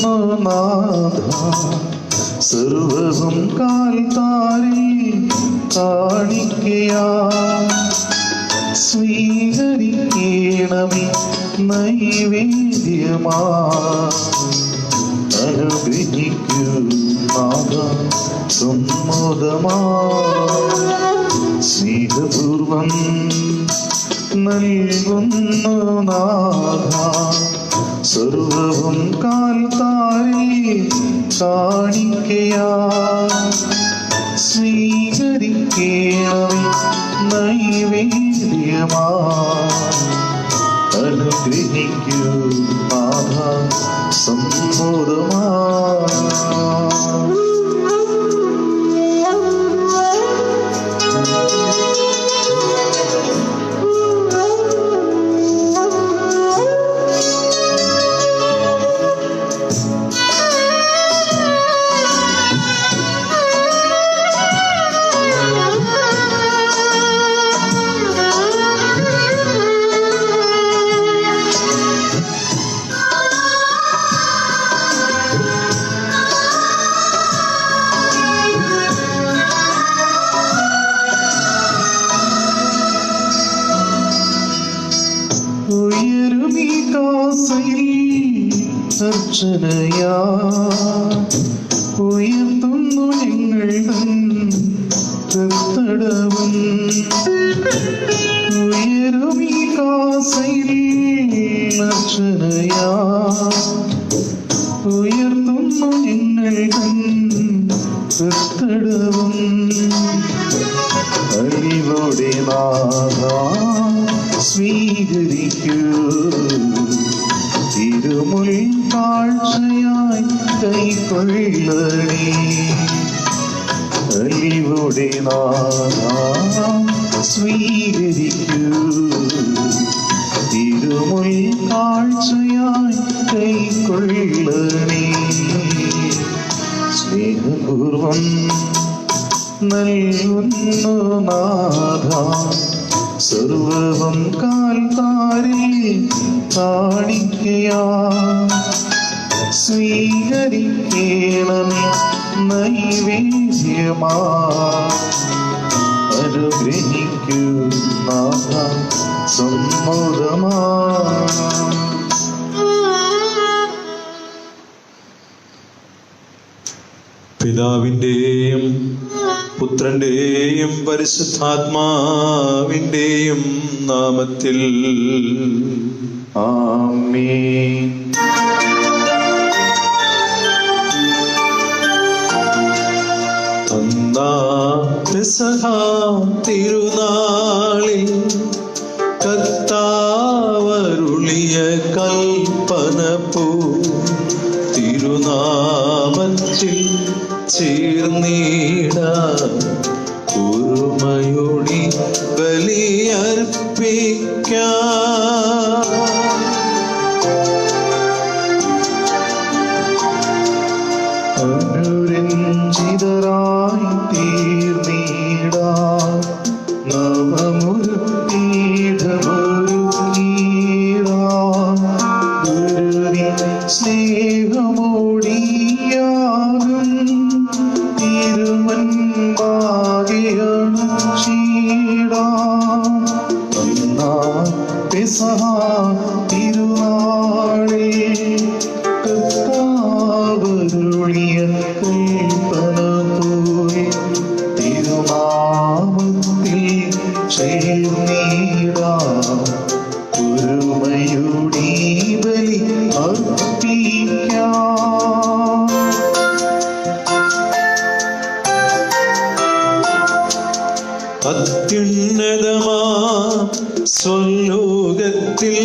നാഥ, സർവവും കാൽത്താരിൽ കാണിക്കയാ. സ്വീകരിക്കണമേ നൈവേദ്യമാ, അനുഗ്രഹിക്കൂ നാഥ സമ്മതമാ. സ്നേഹപൂർവം നൽകുന്നു നാഥ, സർവവും കാൽത്താരിൽ കാണിക്കയാ. സ്വീകരിക്കണമേ നൈവേദ്യമാ, അനുഗ്രഹിക്കൂ നാഥ സമ്മതമാ. ഉയരുമീ കാസയിൽ അർച്ചനയാ, ഉയർത്തുന്നു ഞങ്ങൾ തടവും. ഉയരുമീ കാസയിൽ അർച്ചനയാ, ഉയർത്തുന്നു ഞങ്ങൾ തടവും. അറിവോടെ നാഥ സ്വീകരിക്കൂ, തിരുമുൽ കാഴ്ചയായി കൈക്കൊള്ളണേ. അറിവോടെ നാഥ സ്വീകരിക്കൂ, തിരുമുൽ കാഴ്ചയായി കൈക്കൊള്ളണേ. സ്നേഹപൂർവം നൽകുന്നു നാഥ, സർവവും കാൽത്താരിൽ കാണിക്കയാ. സ്വീകരിക്കണമേ നൈവേദ്യമാ, അനുഗ്രഹിക്കൂ നാഥ സമ്മതമാ. പിതാവിൻ്റെയും പുത്രൻ്റെയും പരിശുദ്ധാത്മാവിൻ്റെയും നാമത്തിൽ ആമേൻ. പെസഹ തിരുനാളിൽ കർത്താവരുളിയ കൽപ്പന പോ തിരുനാമത്തിൽ ചേർന്നിടാൻ ഒരുമയോടി ബലിയർപ്പിക്കാം. അനുരഞ്ജിതരായി തീർന്നിടാൻ നവമൊരു പീഠമൊരുക്കിടാൻ. ഗുരുവിൻ സ്നേഹമോടിയാകും തിരുമൻപാകെയണച്ചിടാം. പെസഹ തിരുനാളിൽ കർത്താവരുളിയ കൽപ്പന പോയി തിരുനാമത്തിൽ ചേർന്നിടാം. ഒരുമയോടി ബലി അർപ്പിക്കാം. അത്യുന്നതമാ സ്വലോകത്തിൽ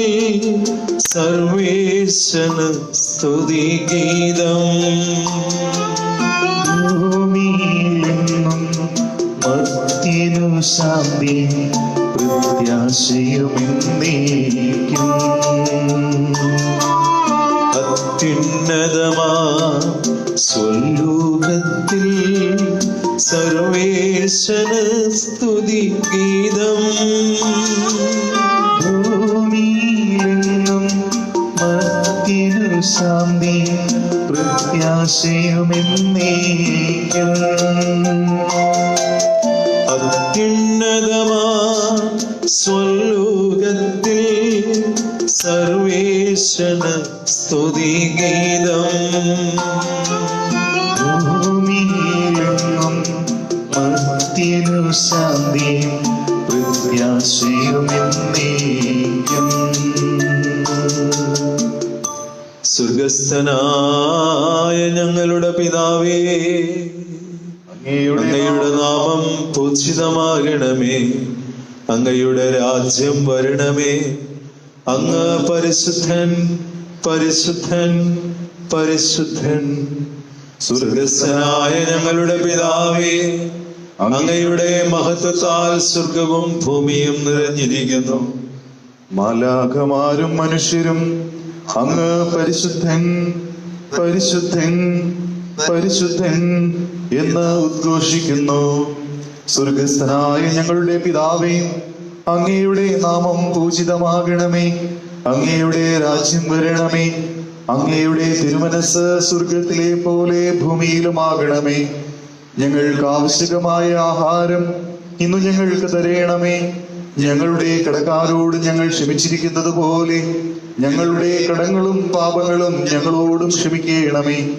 സർവേശന സ്തുതിഗീതം. ഭൂമിയിലെന്നും മർത്യനു ശാന്തി പ്രത്യാശയുമെന്നേക്കും. അത്യുന്നതമാ സ്വലോകത്തിൽ സർവേശന സ്തുതിഗീതം. ഭൂമിയിലെന്നും മർത്യനു ശാന്തി പ്രത്യാശയുമെന്നേക്കും. അത്യുന്നതമാ സ്വലോകത്തിൽ സർവേശന സ്തുതിഗീതം. ഭൂമിയിലെങ്ങും മർത്യനു ശാന്തിയും പ്രത്യാശയുമെന്നേക്കും. സ്വർഗസ്ഥനായ ഞങ്ങളുടെ പിതാവേ, അങ്ങയുടെ നാമം പൂജിതമാകണമേ. അങ്ങയുടെ രാജ്യം വരണമേ. അങ്ങ് പരിശുദ്ധൻ, പരിശുദ്ധൻ, പരിശുദ്ധൻ. സ്വർഗസ്ഥനായ ഞങ്ങളുടെ പിതാവേ, അങ്ങയുടെ മഹത്വത്താൽ സ്വർഗവും ഭൂമിയും നിറഞ്ഞിരിക്കുന്നു. മാലാഖമാരും മനുഷ്യരും അങ്ങ് പരിശുദ്ധൻ, പരിശുദ്ധൻ, പരിശുദ്ധൻ എന്ന് ഉദ്ഘോഷിക്കുന്നു. സ്വർഗസ്ഥനായ ഞങ്ങളുടെ പിതാവേ, അങ്ങയുടെ നാമം പൂജിതമാകണമേ. അങ്ങയുടെ രാജ്യം വരണമേ. അങ്ങയുടെ തിരുമനസ് സ്വർഗത്തിലെ പോലെ ഭൂമിയിലുമാകണമേ. ഞങ്ങൾക്ക് ആവശ്യമായ ആഹാരം ഇന്നു ഞങ്ങൾക്ക് തരയണമേ. ഞങ്ങളുടെ കടക്കാരോട് ഞങ്ങൾ ക്ഷമിച്ചിരിക്കുന്നത് പോലെ ഞങ്ങളുടെ കടങ്ങളും പാപങ്ങളും ഞങ്ങളോടും ക്ഷമിക്കണമേ.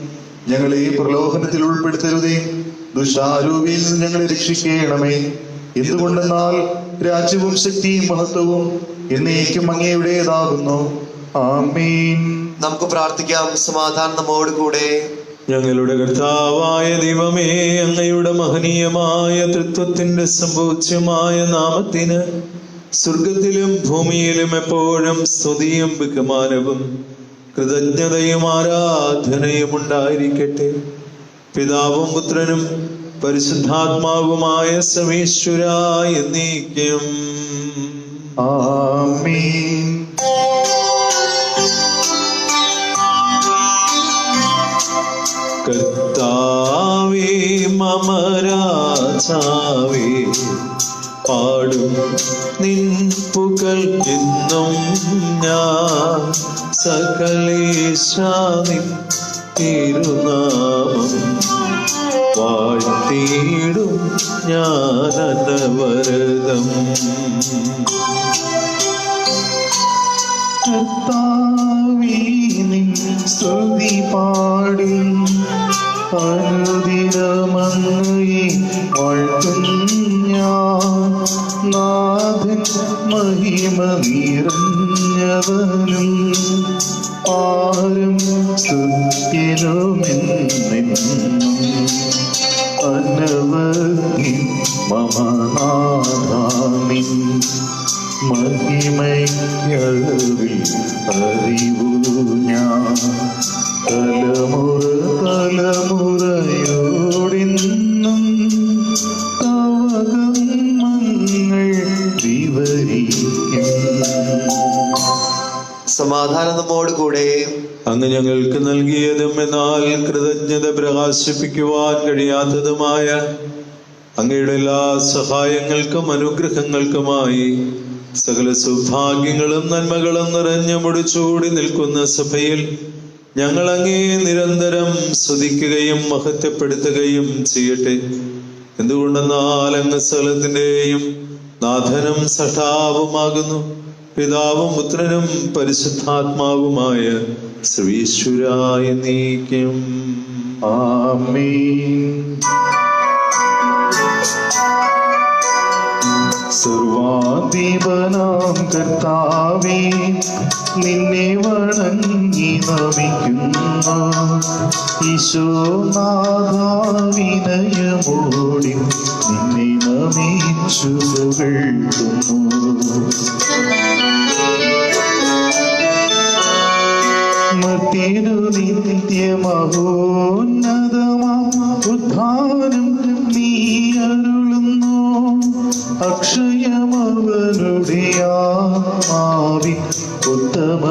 ഞങ്ങളെ പ്രലോഭനത്തിൽ ഉൾപ്പെടുത്തരുതേ, ദുഷ്ടാരൂപിയിൽ നിന്ന് ഞങ്ങളെ രക്ഷിക്കണമേ. എന്തുകൊണ്ടെന്നാൽ രാജ്യവും ശക്തിയും മഹത്വവും എന്നേക്കും അങ്ങയുടേതാകുന്നു. ആമേൻ. നമുക്ക് പ്രാർത്ഥിക്കാം. സമാധാനം നമ്മോട് കൂടെ. ഞങ്ങളുടെ കർത്താവായ ദൈവമേ, അങ്ങയുടെ മഹനീയമായ തൃത്വത്തിന്റെ സമ്പൂജ്യമായ നാമത്തിന് സ്വർഗത്തിലും ഭൂമിയിലും എപ്പോഴും സ്തുതിയും ബഹുമാനവും കൃതജ്ഞതയും ആരാധനയും ഉണ്ടായിരിക്കട്ടെ. പിതാവും പുത്രനും പരിശുദ്ധാത്മാവുമായ സർവേശ്വരാ എന്നേക്കും. ആമേൻ. കർത്താവേ മമ രാജാവേ, പാടും നിൻ പുകഴ് എന്നും ഞാൻ. സകലേശാ നിൻ തിരുനാമം വാഴ്ത്തിയിടും ഞാൻ അനവരതം. കർത്താവേ, നിൻ സ്തുതി പാടും അനുദിനമങ്ങയെ വാഴ്ത്തും ഞാൻ. നാഥൻ മഹിമ നിറഞ്ഞവനും പാരം സ്തുത്യനുമെന്നെന്നും അനവധി മമ നാഥാനിൻ മഹിമയ്ക്കറിവിൽ അറിവു ഞാൻ. തലമുറ തലമുറയോടെന്നും തവകർമ്മങ്ങൾ വിവരിക്കും. സമാധാനം നമ്മോട് കൂടെ. അങ്ങ് ഞങ്ങൾക്ക് നൽകിയതും എന്നാൽ കൃതജ്ഞത പ്രകാശിപ്പിക്കുവാൻ കഴിയാത്തതുമായ അങ്ങയുടെ എല്ലാ സഹായങ്ങൾക്കും അനുഗ്രഹങ്ങൾക്കുമായി സകല സൗഭാഗ്യങ്ങളും നന്മകളും നിറഞ്ഞു മുടിച്ചൂടി നിൽക്കുന്ന സഭയിൽ ഞങ്ങൾ അങ്ങേ നിരന്തരം സ്തുതിക്കുകയും മഹത്വപ്പെടുത്തുകയും ചെയ്യട്ടെ. എന്തുകൊണ്ടെന്നാൽ അങ്ങ് സകലത്തിന്റെയും നാഥനും സഖാവുമാകുന്നു. പിതാവും പുത്രനും പരിശുദ്ധാത്മാവുമായ സർവീശ്വരായ നീക്കും. ആമേൻ. സർവാധിപനാം കർത്താവേ, നിന്നെ വണങ്ങി നമിക്കുന്നു. ഈശോനാഥാ, വിനയമോടെ നിന്നെ നമിച്ചു പുകഴ്ത്തുന്നു. മർത്യനു നിത്യമഹോന്നതമാ ഉദ്ധാനം നീ അരുളുന്നു. അക്ഷയമവനുടെ ആത്മാവിൻ ഉത്തമ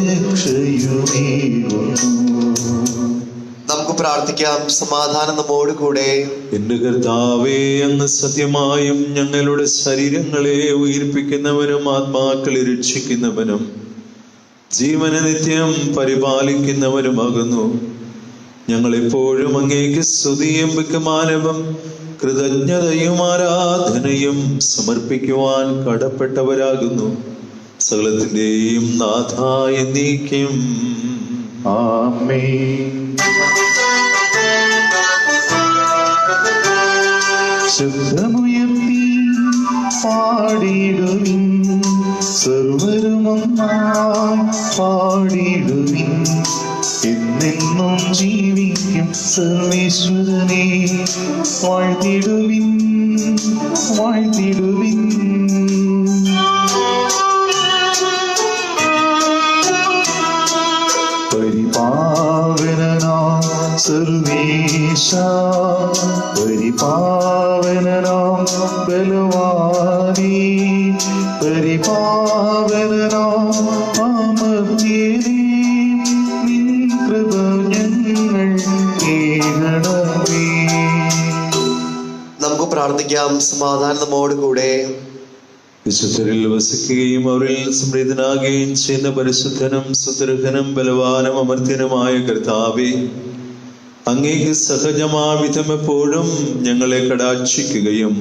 രക്ഷയുമേകുന്നു. നമുക്ക് പ്രാർത്ഥിക്കാം. സമാധാനം നമ്മോട് കൂടെ. എന്റെ കർത്താവേ, അങ്ങ് സത്യമായും ഞങ്ങളുടെ ശരീരങ്ങളെ ഉയിർപ്പിക്കുന്നവനും ആത്മാക്കളെ രക്ഷിക്കുന്നവനും ജീവനെ നിത്യം പരിപാലിക്കുന്നവനുമാകുന്നു. ഞങ്ങൾ എപ്പോഴും അങ്ങേക്ക് സ്തുതിയും ബഹുമാനവും കൃതജ്ഞതയും ആരാധനയും സമർപ്പിക്കുവാൻ കടപ്പെട്ടവരാകുന്നു. സകലത്തിന്റെയും നാഥ എന്നേക്കും ആമേൻ. ശബ്ദമുയർത്തി പാടിടുവിൻ, സർവരുമൊന്നായി പാടിടുവിൻ. എന്നെന്നും ജീവിക്കും സർവേശ്വരനെ വാഴ്ത്തിടുവിൻ, വാഴ്ത്തിടുവിൻ. പരിപാവനനാം സർവേശ, പരിപാവനനാം ബലവാനേ, പരിപാവനനാം അമർത്യനേ, നിൻ കൃപ ഞങ്ങൾ കേൾക്കണമേ. നമുക്ക് പ്രാർത്ഥിക്കാം. സമാധാനം നമ്മോട് കൂടെ. വിശുദ്ധരിൽ വസിക്കുകയും അവരിൽ സമൃദ്ധനാകുകയും ചെയ്യുന്ന പരിശുദ്ധനും സുദീർഘനും ബലവാനും അമർത്യനുമായ കർത്താവേ, അങ്ങേക്ക് സഹജമാവിധം എപ്പോഴും ഞങ്ങളെ കടാക്ഷിക്കുകയും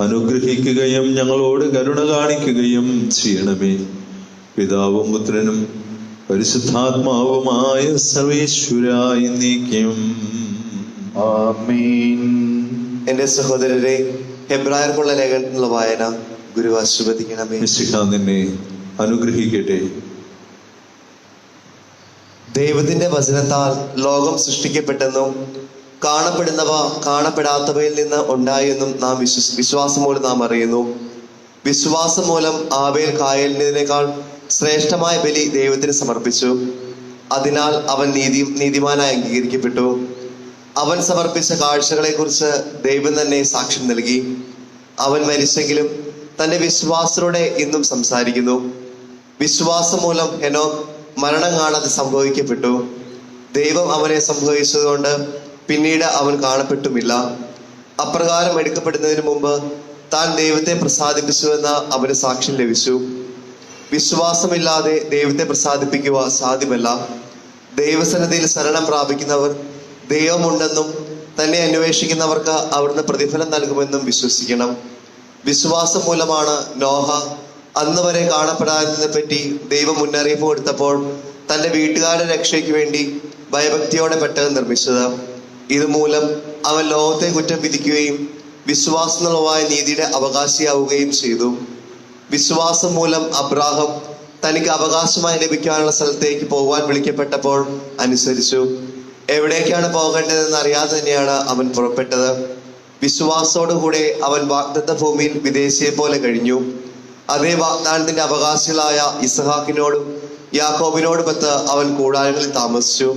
അനുഗ്രഹിക്കുകയും ഞങ്ങളോട് കരുണ കാണിക്കുകയും ചെയ്യണമേ. പിതാവും പുത്രനും പരിശുദ്ധാത്മാവുമായ സർവേശ്വരായ എന്നേക്കും ആമേൻ. എന്റെ സഹോദരരെ, ഹെബ്രായർക്കുള്ള ലേഖനത്തിലുള്ള വായന ഗുരു ആശീർവദിക്കണമേ. മിശിഹാ നിന്നെ അനുഗ്രഹിക്കട്ടെ. ദൈവത്തിന്റെ വചനത്താൽ ലോകം സൃഷ്ടിക്കപ്പെട്ടെന്നും കാണപ്പെടുന്നവ കാണപ്പെടാത്തവയിൽ നിന്ന് ഉണ്ടായെന്നും നാം വിശ്വാസം മൂലം നാം അറിയുന്നു. വിശ്വാസം മൂലം ആബേൽ കായലിനേക്കാൾ ശ്രേഷ്ഠമായ ബലി ദൈവത്തിന് സമർപ്പിച്ചു. അതിനാൽ അവൻ നീതിമാനായി അംഗീകരിക്കപ്പെട്ടു. അവൻ സമർപ്പിച്ച കാഴ്ചകളെ കുറിച്ച് ദൈവം തന്നെ സാക്ഷ്യം നൽകി. അവൻ മരിച്ചെങ്കിലും തന്റെ വിശ്വാസത്തോടെ ഇന്നും സംസാരിക്കുന്നു. വിശ്വാസം മൂലം ഹെനോക്ക് മരണം കാണാതെ സംഭവിക്കപ്പെട്ടു. ദൈവം അവനെ സംഭവിച്ചതുകൊണ്ട് പിന്നീട് അവൻ കാണപ്പെട്ടുമില്ല. അപ്രകാരം എടുക്കപ്പെടുന്നതിന് മുമ്പ് താൻ ദൈവത്തെ പ്രസാദിപ്പിച്ചുവെന്ന് അവന് സാക്ഷ്യം ലഭിച്ചു. വിശ്വാസമില്ലാതെ ദൈവത്തെ പ്രസാദിപ്പിക്കുക സാധ്യമല്ല. ദൈവസന്നിധിയിൽ ശരണം പ്രാപിക്കുന്നവർ ദൈവമുണ്ടെന്നും തന്നെ അന്വേഷിക്കുന്നവർക്ക് അവിടുന്ന് പ്രതിഫലം നൽകുമെന്നും വിശ്വസിക്കണം. വിശ്വാസം മൂലമാണ് നോഹ അന്ന് വരെ കാണപ്പെടാതിനെ പറ്റി ദൈവം മുന്നറിയിപ്പ് കൊടുത്തപ്പോൾ തന്റെ വീട്ടുകാരുടെ രക്ഷയ്ക്ക് വേണ്ടി ഭയഭക്തിയോടെ പെട്ടകം നിർമ്മിച്ചത്. ഇതുമൂലം അവൻ ലോകത്തെ കുറ്റം വിധിക്കുകയും വിശ്വാസനിലവായ നീതിയുടെ അവകാശിയാവുകയും ചെയ്തു. വിശ്വാസം മൂലം അബ്രാഹം തനിക്ക് അവകാശമായി ലഭിക്കാനുള്ള സ്ഥലത്തേക്ക് പോകാൻ വിളിക്കപ്പെട്ടപ്പോൾ അനുസരിച്ചു. എവിടേക്കാണ് പോകേണ്ടതെന്ന് അറിയാതെ തന്നെയാണ് അവൻ പുറപ്പെട്ടത്. വിശ്വാസത്തോടുകൂടെ അവൻ വാഗ്ദത്ത ഭൂമിയിൽ വിദേശിയെ പോലെ കഴിഞ്ഞു. അതേ വാഗ്ദാനത്തിന്റെ അവകാശികളായ ഇസഹാക്കിനോടും യാക്കോബിനോടുമൊത്ത് അവൻ കൂടാരങ്ങളിൽ താമസിച്ചു.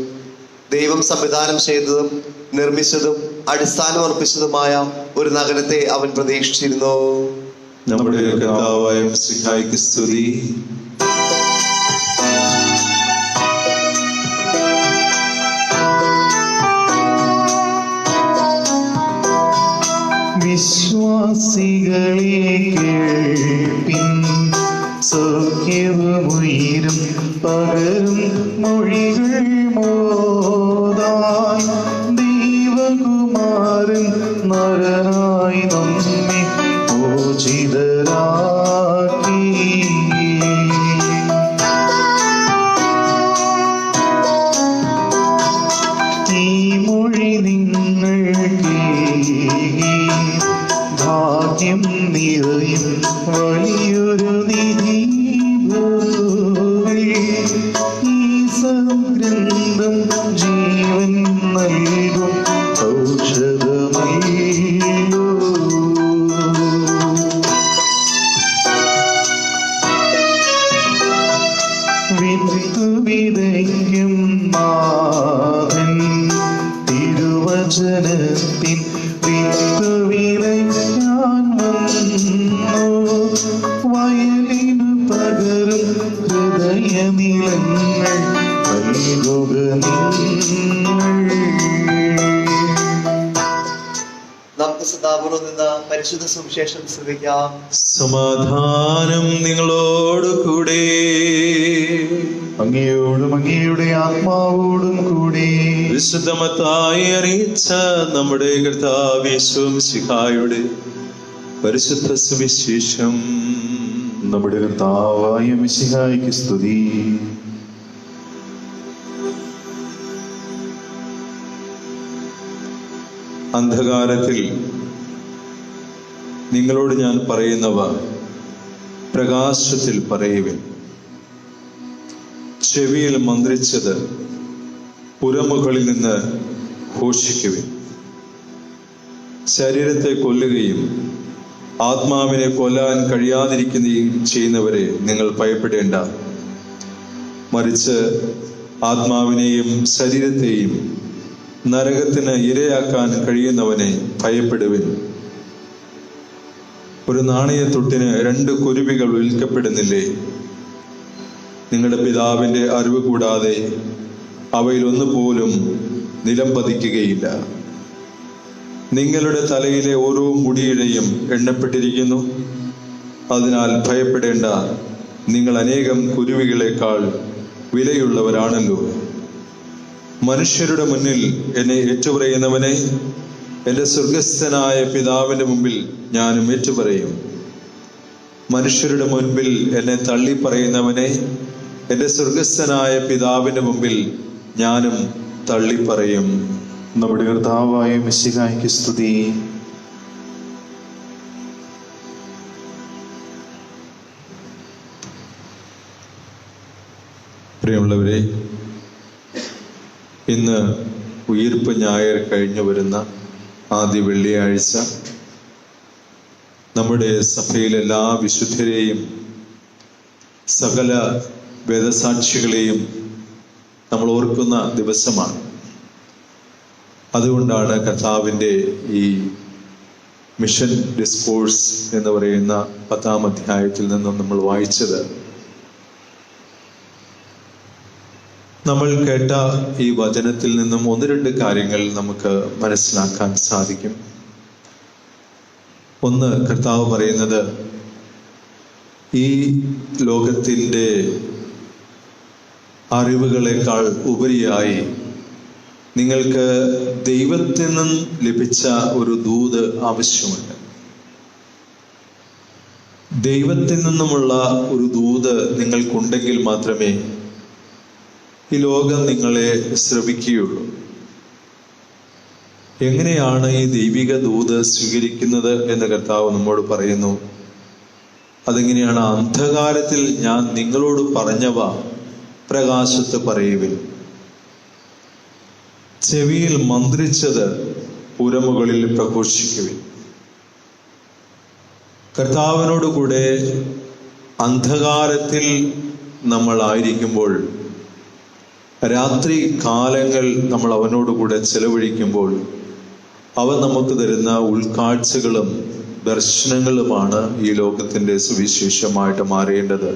ദൈവം സംവിധാനം ചെയ്തതും നിർമ്മിച്ചതും അടിസ്ഥാനം ഉറപ്പിച്ചതുമായ ഒരു നഗരത്തെ അവൻ പ്രതീക്ഷിച്ചിരുന്നു. നമ്മുടെ കർത്താവായ മിശിഹായ്ക്ക് സ്തുതി. വിശ്വാസികളെ കേൾപ്പിൻ, സൗഖ്യവുമുയരും പകരും മൊഴികൾ മോദാൻ. ദൈവകുമാരൻ നരനായി നമ്മെ മോചിതരാക്കി. ഈ മൊഴി നിങ്ങൾ ഭാഗ്യം നിറയും വലിയൊരു നിധി. ഈ സംഗ്രന്ഥം ജീവൻ നൽകും ഔഷധമല്ലോ. വിത്ത് വിതയ്ക്കും നാഥൻ തിരുവചനത്തിൻ വിത്ത് വിതയ്ക്കാൻ വന്നു. വയലിനു പകരും ഹൃദയനിലങ്ങൾ നൽകുക നിങ്ങൾ. നമുക്ക് സദാപൂർവ്വം നിന്ന് പരിശുദ്ധ സുവിശേഷം ശ്രദ്ധിക്കാം. സമാധാനം നിങ്ങളോട് കൂടെ. അങ്ങയോടും അങ്ങയുടെ ആത്മാവോടും കൂടെ. പരിശുദ്ധമത്തായി അറിയിച്ച നമ്മുടെ കർത്താവ് യേശു മിശിഹായുടെ പരിശുദ്ധ സുവിശേഷം. നമ്മുടെ കർത്താവായ മിശിഹായ്ക്ക് സ്തുതി. അന്ധകാരത്തിൽ നിങ്ങളോട് ഞാൻ പറയുന്നവ പ്രകാശത്തിൽ പറയുവിൻ. ചെവിയിൽ മന്ത്രിച്ചത് പുരമുകളിൽ നിന്ന് ഘോഷിക്കുവിൻ. ശരീരത്തെ കൊല്ലുകയും ആത്മാവിനെ കൊല്ലാൻ കഴിയാതിരിക്കുകയും ചെയ്യുന്നവരെ നിങ്ങൾ ഭയപ്പെടേണ്ട. മറിച്ച് ആത്മാവിനെയും ശരീരത്തെയും നരകത്തിന് ഇരയാക്കാൻ കഴിയുന്നവനെ ഭയപ്പെടുവിൻ. ഒരു നാണയത്തൊട്ടിന് 2 കുരുവികൾ വിൽക്കപ്പെടുന്നില്ലേ? നിങ്ങളുടെ പിതാവിന്റെ അറിവ് കൂടാതെ അവയിൽ ഒന്നുപോലും നിലം പതിക്കുകയില്ല. നിങ്ങളുടെ തലയിലെ ഓരോ മുടിയിഴയും എണ്ണപ്പെട്ടിരിക്കുന്നു. അതിനാൽ ഭയപ്പെടേണ്ട, നിങ്ങൾ അനേകം കുരുവികളെക്കാൾ വിലയുള്ളവരാണല്ലോ. മനുഷ്യരുടെ മുന്നിൽ എന്നെ ഏറ്റുപറയുന്നവനെ എൻ്റെ സ്വർഗസ്ഥനായ പിതാവിന്റെ മുമ്പിൽ ഞാനും ഏറ്റുപറയും. മനുഷ്യരുടെ മുൻപിൽ എന്നെ തള്ളി പറയുന്നവനെ എൻ്റെ സ്വർഗസ്ഥനായ പിതാവിന്റെ മുമ്പിൽ ഞാനും തള്ളിപ്പറയും. നമ്മുടെ കർത്താവായ മിശിഹായ്ക്ക് സ്തുതി. പ്രിയമുള്ളവരെ, ഇന്ന് ഉയിർപ്പ് ഞായർ കഴിഞ്ഞു വരുന്ന ആദ്യ വെള്ളിയാഴ്ച നമ്മുടെ സഭയിലെ എല്ലാ വിശുദ്ധരെയും സകല വേദസാക്ഷികളെയും നമ്മൾ ഓർക്കുന്ന ദിവസമാണ്. അതുകൊണ്ടാണ് കർത്താവിൻ്റെ ഈ മിഷൻ ഡിസ്കോഴ്സ് എന്ന് പറയുന്ന 10-ാം അധ്യായത്തിൽ നിന്നും നമ്മൾ വായിച്ചത്. നമ്മൾ കേട്ട ഈ വചനത്തിൽ നിന്നും 1-2 കാര്യങ്ങൾ നമുക്ക് മനസ്സിലാക്കാൻ സാധിക്കും. ഒന്ന്, കർത്താവ് പറയുന്നത് ഈ ലോകത്തിൻ്റെ അറിവുകളെക്കാൾ ഉപരിയായി നിങ്ങൾക്ക് ദൈവത്തിൽ നിന്നും ലഭിച്ച ഒരു ദൂത് ആവശ്യമുണ്ട്. ദൈവത്തിൽ നിന്നുമുള്ള ഒരു ദൂത് നിങ്ങൾക്കുണ്ടെങ്കിൽ മാത്രമേ ഈ ലോകം നിങ്ങളെ ശ്രവിക്കുകയുള്ളൂ. എങ്ങനെയാണ് ഈ ദൈവിക ദൂത് സ്വീകരിക്കുന്നത് എന്ന് കർത്താവ് നമ്മോട് പറയുന്നു. അതെങ്ങനെയാണ്? അന്ധകാരത്തിൽ ഞാൻ നിങ്ങളോട് പറഞ്ഞവ പ്രകാശത്ത് പറയുവിൻ. ചെവിയിൽ മന്ത്രിച്ചത് പുരമുകളിൽ പ്രഘോഷിക്കുവിൻ. കർത്താവിനോട് കൂടെ അന്ധകാരത്തിൽ നമ്മൾ ആയിരിക്കുമ്പോൾ, രാത്രി കാലങ്ങൾ നമ്മൾ അവനോടുകൂടെ ചെലവഴിക്കുമ്പോൾ, അവൻ നമുക്ക് തരുന്ന ഉൾക്കാഴ്ചകളും ദർശനങ്ങളുമാണ് ഈ ലോകത്തിന്റെ സുവിശേഷമായിട്ട് മാറേണ്ടത്.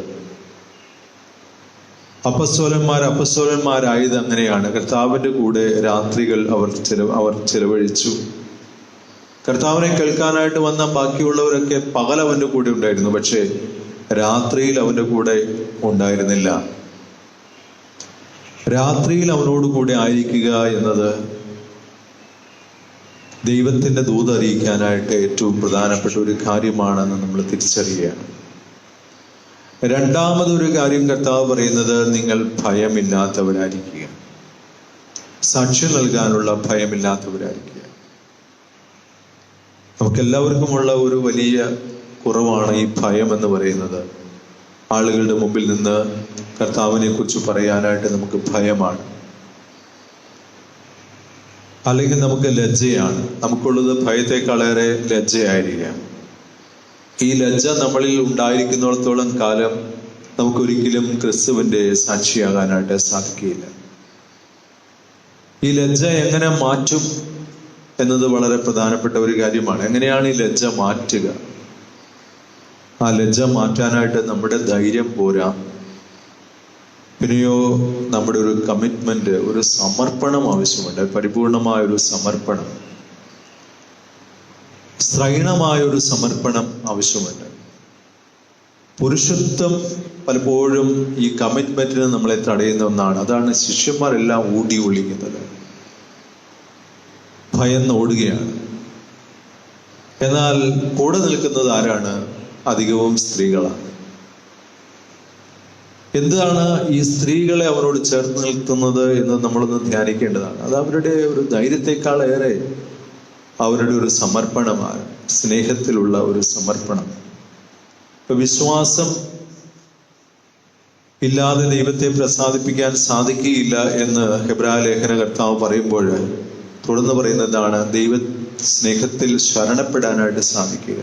അപ്പസ്തോലന്മാരായത് അങ്ങനെയാണ്. കർത്താവിന്റെ കൂടെ രാത്രികൾ അവർ ചെലവഴിച്ചു. കർത്താവിനെ കേൾക്കാനായിട്ട് വന്ന ബാക്കിയുള്ളവരൊക്കെ പകൽ അവന്റെ കൂടെ ഉണ്ടായിരുന്നു, പക്ഷേ രാത്രിയിൽ അവന്റെ കൂടെ ഉണ്ടായിരുന്നില്ല. രാത്രിയിൽ അവനോട് കൂടെ ആയിരിക്കുക എന്നത് ദൈവത്തിന്റെ ദൂത് അറിയിക്കാനായിട്ട് ഏറ്റവും പ്രധാനപ്പെട്ട ഒരു കാര്യമാണെന്ന് നമ്മൾ തിരിച്ചറിയുകയാണ്. രണ്ടാമതൊരു കാര്യം കർത്താവ് പറയുന്നത്, നിങ്ങൾ ഭയമില്ലാത്തവരായിരിക്കുക. സാക്ഷ്യം നൽകാനുള്ള ഭയമില്ലാത്തവരായിരിക്കുക. നമുക്കെല്ലാവർക്കുമുള്ള ഒരു വലിയ കുറവാണ് ഈ ഭയം എന്ന് പറയുന്നത്. ആളുകളുടെ മുമ്പിൽ നിന്ന് കർത്താവിനെ കുറിച്ച് പറയാനായിട്ട് നമുക്ക് ഭയമാണ്, അല്ലെങ്കിൽ നമുക്ക് ലജ്ജയാണ്. നമുക്കുള്ളത് ഭയത്തെക്കാളേറെ ലജ്ജയായിരിക്കാം. ഈ ലജ്ജ നമ്മളിൽ ഉണ്ടായിരിക്കുന്നിടത്തോളം കാലം നമുക്കൊരിക്കലും ക്രിസ്തുവിന്റെ സാക്ഷിയാകാനായിട്ട് സാധിക്കുകയില്ല. ഈ ലജ്ജ എങ്ങനെ മാറ്റും എന്നത് വളരെ പ്രധാനപ്പെട്ട ഒരു കാര്യമാണ്. എങ്ങനെയാണ് ഈ ലജ്ജ മാറ്റുക? ആ ലജ്ജ മാറ്റാനായിട്ട് നമ്മുടെ ധൈര്യം പോരാ, പിന്നെയോ നമ്മുടെ ഒരു കമ്മിറ്റ്മെന്റ്, ഒരു സമർപ്പണം ആവശ്യമുണ്ട്. പരിപൂർണമായ ഒരു സമർപ്പണം, സ്ത്രൈണമായൊരു സമർപ്പണം ആവശ്യമുണ്ട്. പുരുഷത്വം പലപ്പോഴും ഈ കമ്മിറ്റ്മെന്റിന് നമ്മളെ തടയുന്ന ഒന്നാണ്. അതാണ് ശിഷ്യന്മാരെല്ലാം ഊടി ഒളിക്കുന്നത്. ഭയന്ന് ഓടുകയാണ്. എന്നാൽ കൂടെ നിൽക്കുന്നത് ആരാണ്? അധികവും സ്ത്രീകളാണ്. എന്താണ് ഈ സ്ത്രീകളെ അവരോട് ചേർത്ത് നിൽക്കുന്നത് എന്ന് നമ്മളൊന്ന് ധ്യാനിക്കേണ്ടതാണ്. അത് അവരുടെ ഒരു ധൈര്യത്തെക്കാളേറെ അവരുടെ ഒരു സമർപ്പണമാണ്, സ്നേഹത്തിലുള്ള ഒരു സമർപ്പണം. ഇപ്പൊ വിശ്വാസം ഇല്ലാതെ ദൈവത്തെ പ്രസാദിപ്പിക്കാൻ സാധിക്കുകയില്ല എന്ന് ഹെബ്രായ ലേഖന കർത്താവ് പറയുമ്പോൾ തുടർന്ന് പറയുന്നതാണ് ദൈവ സ്നേഹത്തിൽ ശരണപ്പെടാനായിട്ട് സാധിക്കുക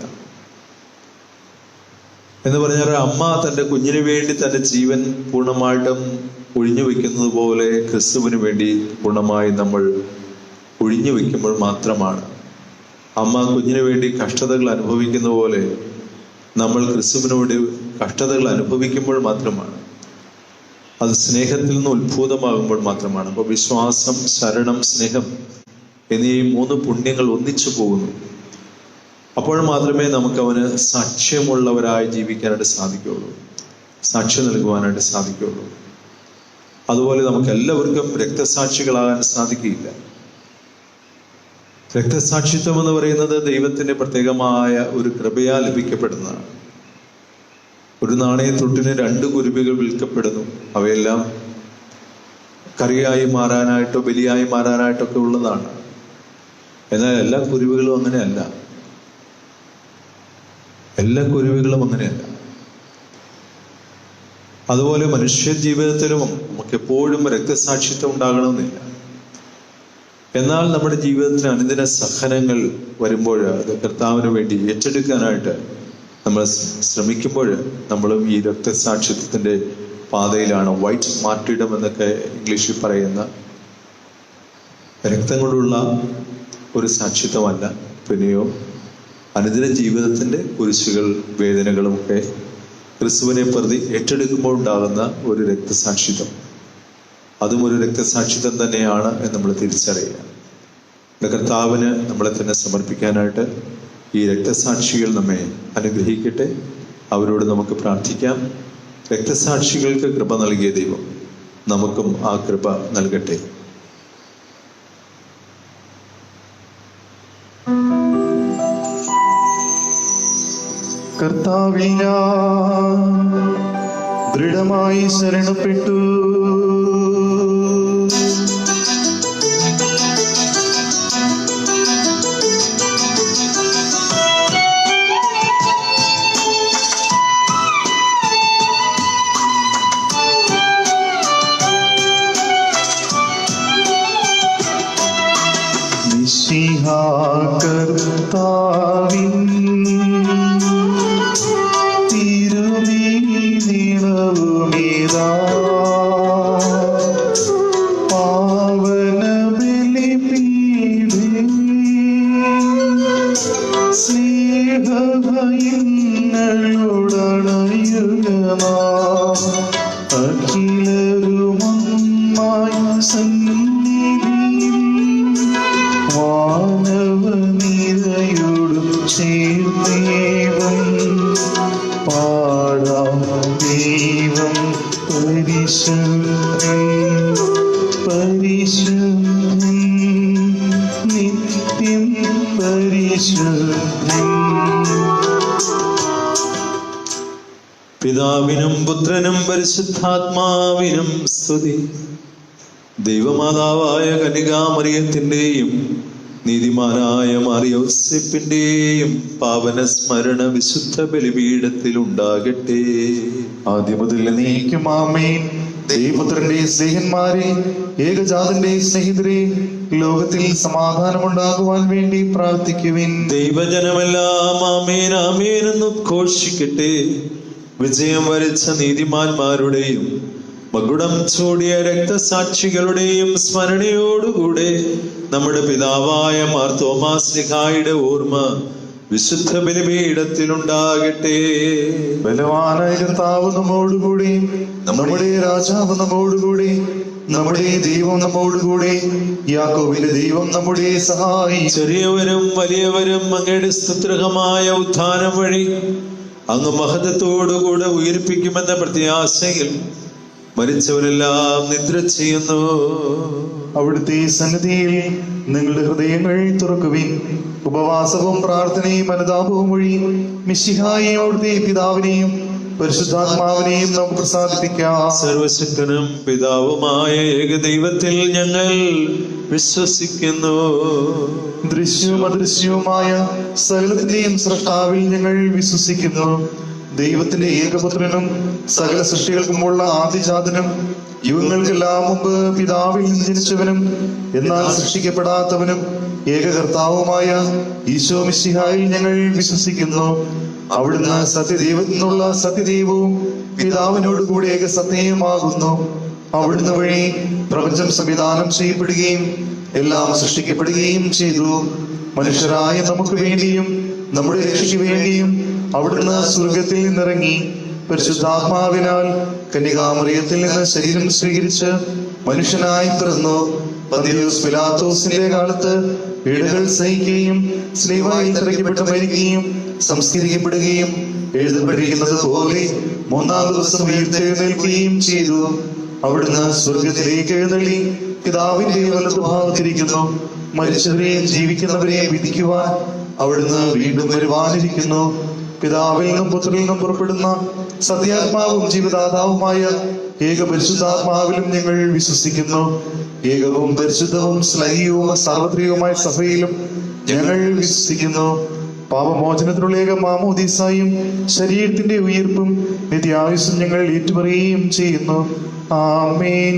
എന്ന് പറഞ്ഞാൽ, അമ്മ തൻ്റെ കുഞ്ഞിന് വേണ്ടി തൻ്റെ ജീവൻ പൂർണ്ണമായിട്ടും ഒഴിഞ്ഞു വെക്കുന്നത് പോലെ ക്രിസ്തുവിന് വേണ്ടി പൂർണ്ണമായി നമ്മൾ ഒഴിഞ്ഞു വെക്കുമ്പോൾ മാത്രമാണ്, അമ്മ കുഞ്ഞിന് വേണ്ടി കഷ്ടതകൾ അനുഭവിക്കുന്ന പോലെ നമ്മൾ ക്രിസ്തുവിനോട് കഷ്ടതകൾ അനുഭവിക്കുമ്പോൾ മാത്രമാണ്, അത് സ്നേഹത്തിൽ നിന്ന് ഉത്ഭൂതമാകുമ്പോൾ മാത്രമാണ്. അപ്പോൾ വിശ്വാസം, ശരണം, സ്നേഹം എന്നീ 3 പുണ്യങ്ങൾ ഒന്നിച്ചു പോകുന്നു. അപ്പോൾ മാത്രമേ നമുക്ക് അവന് സാക്ഷ്യമുള്ളവരായി ജീവിക്കാനായിട്ട് സാധിക്കുകയുള്ളൂ, സാക്ഷ്യം നൽകുവാനായിട്ട് സാധിക്കുകയുള്ളൂ. അതുപോലെ നമുക്ക് എല്ലാവർക്കും രക്തസാക്ഷികളാകാൻ സാധിക്കുകയില്ല. രക്തസാക്ഷിത്വം എന്ന് പറയുന്നത് ദൈവത്തിന്റെ പ്രത്യേകമായ ഒരു കൃപയാൽ ലഭിക്കപ്പെടുന്നതാണ്. ഒരു നാണയത്തൊട്ടിന് 2 കുരുവികൾ വിൽക്കപ്പെടുന്നു. അവയെല്ലാം കറിയായി മാറാനായിട്ടോ ബലിയായി മാറാനായിട്ടൊക്കെ ഉള്ളതാണ്. എന്നാൽ എല്ലാ കുരുവികളും അങ്ങനെയല്ല, എല്ലാ കുരുവികളും അങ്ങനെയല്ല. അതുപോലെ മനുഷ്യ ജീവിതത്തിലും നമുക്ക് എപ്പോഴും രക്തസാക്ഷിത്വം ഉണ്ടാകണമെന്നില്ല. എന്നാൽ നമ്മുടെ ജീവിതത്തിന് അനുദിന സഹനങ്ങൾ വരുമ്പോൾ അത് കർത്താവിന് വേണ്ടി ഏറ്റെടുക്കാനായിട്ട് നമ്മൾ ശ്രമിക്കുമ്പോൾ നമ്മളും ഈ രക്തസാക്ഷിത്വത്തിന്റെ പാതയിലാണ്. വൈറ്റ് മാർട്ടിഡം എന്നൊക്കെ ഇംഗ്ലീഷിൽ പറയുന്ന രക്തം കൊണ്ടുള്ള ഒരു സാക്ഷിത്വമല്ല, പിന്നെയോ അനുദിന ജീവിതത്തിന്റെ കുരിശുകൾ, വേദനകളും ഒക്കെ ക്രിസ്തുവിനെ പ്രതി ഏറ്റെടുക്കുമ്പോൾ ഉണ്ടാകുന്ന ഒരു രക്തസാക്ഷിത്വം, അതും ഒരു രക്തസാക്ഷിത്വം തന്നെയാണ് എന്ന് നമ്മൾ തിരിച്ചറിയുക. കർത്താവിന് നമ്മളെ തന്നെ സമർപ്പിക്കാനായിട്ട് ഈ രക്തസാക്ഷികൾ നമ്മെ അനുഗ്രഹിക്കട്ടെ. അവരോട് നമുക്ക് പ്രാർത്ഥിക്കാം. രക്തസാക്ഷികൾക്ക് കൃപ നൽകിയ ദൈവം നമുക്കും ആ കൃപ നൽകട്ടെ. കർത്താവിൽ ഞാൻ ദൃഢമായി ശരണപ്പെട്ടു. മിശിഹാ കർത്താവിൻ പാവന ബലിപീഠേ സ്നേഹഭയങ്ങളുടണയുക നാം അഖിലരുമൊന്നായി സന്നിധിയിൽ വാനവനിരയോടു ചേർന്നേവം പാടാം. ദൈവം പരിശുദ്ധൻ പരിശുദ്ധൻ നിത്യം പരിശുദ്ധൻ. പിതാവിനും പുത്രനും പരിശുദ്ധാത്മാവിനും സ്തുതി. ദൈവമാതാവായ കന്യകാമറിയത്തിന്റെയും നീതിമാനായ മറിയോസേപ്പിന്റെയും പാവന സ്മരണ വിശുദ്ധ ബലിപീഠത്തിൽ ഉണ്ടാകട്ടെ. ആദ്യം മുതൽ എന്നേക്കും ആമേൻ. ദൈവപുത്രന്റെ സ്നേഹന്മാരെ, ഏകജാതന്റെ സ്നേഹിതരെ, ലോകത്തിൽ സമാധാനമുണ്ടാകുവാൻ വേണ്ടി പ്രാർത്ഥിക്കുവിൻ. ദൈവജനമെല്ലാം ആമേൻ ആമേൻ എന്ന് ഉദ്ഘോഷിക്കട്ടെ. വിജയം വരിച്ച നീതിമാന്മാരുടെയും മകുടം ചൂടിയ രക്തസാക്ഷികളുടെയും സ്മരണയോടുകൂടെ നമ്മുടെ പിതാവായ മാർ തോമാസ് ശ്ലീഹായുടെ ഓർമ്മ വിശുദ്ധ ബലിപീഠത്തിലുണ്ടാകട്ടെ. ബലവാനായ കർത്താവ് നമ്മോടുകൂടി, നമ്മുടെ രാജാവ് നമ്മോടുകൂടി, നമ്മുടെ ദൈവം നമ്മോടുകൂടി, യാക്കോബിന്റെ ദൈവം നമ്മുടെ സഹായി. ചെറിയവരും വലിയവരും അങ്ങയുടെ സ്തുത്യർഹമായ ഉത്ഥാനം വഴി അങ്ങ് മഹത്വത്തോടുകൂടെ ഉയർപ്പിക്കുമെന്ന പ്രത്യാശയിൽ മരിച്ചവരെല്ലാം നിദ്ര ചെയ്യുന്നു. അവിടുത്തെ സന്നിധിയിൽ നിങ്ങളുടെ ഹൃദയങ്ങൾ തുറക്കുവിൻ. ഉപവാസവും പ്രാർത്ഥനയും അനുതാപവും വഴി മിശിഹായെയും അവിടുത്തെ പിതാവിനെയും പരിശുദ്ധാത്മാവിനെയും നമുക്ക് പ്രസാദിപ്പിക്കാം. സർവശക്തനും പിതാവുമായ ഏകദൈവത്തിൽ ഞങ്ങൾ വിശ്വസിക്കുന്നു. ദൃശ്യവും അദൃശ്യവുമായ സകലത്തിന്റെയും സൃഷ്ടാവിൽ ഞങ്ങൾ വിശ്വസിക്കുന്നു. ദൈവത്തിന്റെ ഏകപുത്രനും സകല സൃഷ്ടികൾക്കുമുള്ള ആദിജാതനും യുഗങ്ങൾക്കെല്ലാം മുമ്പ് പിതാവിൽ നിന്ന് ജനിച്ചവനും എന്നാൽ സൃഷ്ടിക്കപ്പെടാത്തവനും ഏകകർത്താവുമായ ഈശോ മിശിഹായിൽ ഞങ്ങൾ വിശ്വസിക്കുന്നു. അവിടുന്ന് സത്യദൈവത്തിൽ നിന്നുള്ള സത്യദൈവവും പിതാവിനോട് കൂടി ഏകസത്യവുമാകുന്നു. അവിടുന്ന് വഴി പ്രപഞ്ചം സംവിധാനം ചെയ്യപ്പെടുകയും എല്ലാം സൃഷ്ടിക്കപ്പെടുകയും ചെയ്തു. മനുഷ്യരായ നമുക്ക് വേണ്ടിയും നമ്മുടെ രക്ഷയ്ക്ക് വേണ്ടിയും അവിടുന്ന് സ്വർഗത്തിൽ നിന്നിറങ്ങി പരിശുദ്ധാത്മാവിനാൽ കന്യകാമറിയത്തിൽ നിന്ന് ശരീരം സ്വീകരിച്ച് മനുഷ്യനായി പിറന്നു. പന്തിയൂസ് പിലാത്തോസിന്റെ കാലത്ത് പീഡകൾ സഹിക്കുകയും സ്ലീവായിൽ തറയ്ക്കപ്പെട്ട് മരിക്കുകയും സംസ്കരിക്കപ്പെടുകയും എഴുതപ്പെട്ടിരിക്കുന്നത് പോലെ മൂന്നാം ദിവസം ഉയർത്തെഴുന്നേൽക്കുകയും ചെയ്തു. അവിടുന്ന് സ്വർഗത്തിലേക്ക് എഴുന്നള്ളി പിതാവിന്റെ വലതുഭാഗത്തിരിക്കുന്നു. മരിച്ചവരെയും ജീവിക്കുന്നവരെയും വിധിക്കുവാൻ അവിടുന്ന് വീണ്ടും വരുവാനിരിക്കുന്നു. പിതാവിൽ നിന്നും പുത്രനിൽ നിന്നും പുറപ്പെടുന്ന സത്യാത്മാവും ജീവദാതാവുമായ ഏക പരിശുദ്ധാത്മാവിലും ഞങ്ങൾ വിശ്വസിക്കുന്നു. ഏകവും പരിശുദ്ധവും സ്ലൈയവും സാർവത്രികവുമായ സഭയിലും ഞങ്ങൾ വിശ്വസിക്കുന്നു. പാപമോചനത്തിനുള്ള ഏക മാമോദീസായും ശരീരത്തിന്റെ ഉയർപ്പും നിത്യായുസ്സും ഞങ്ങൾ ഏറ്റുപറയുകയും ചെയ്യുന്നു. ആമേൻ.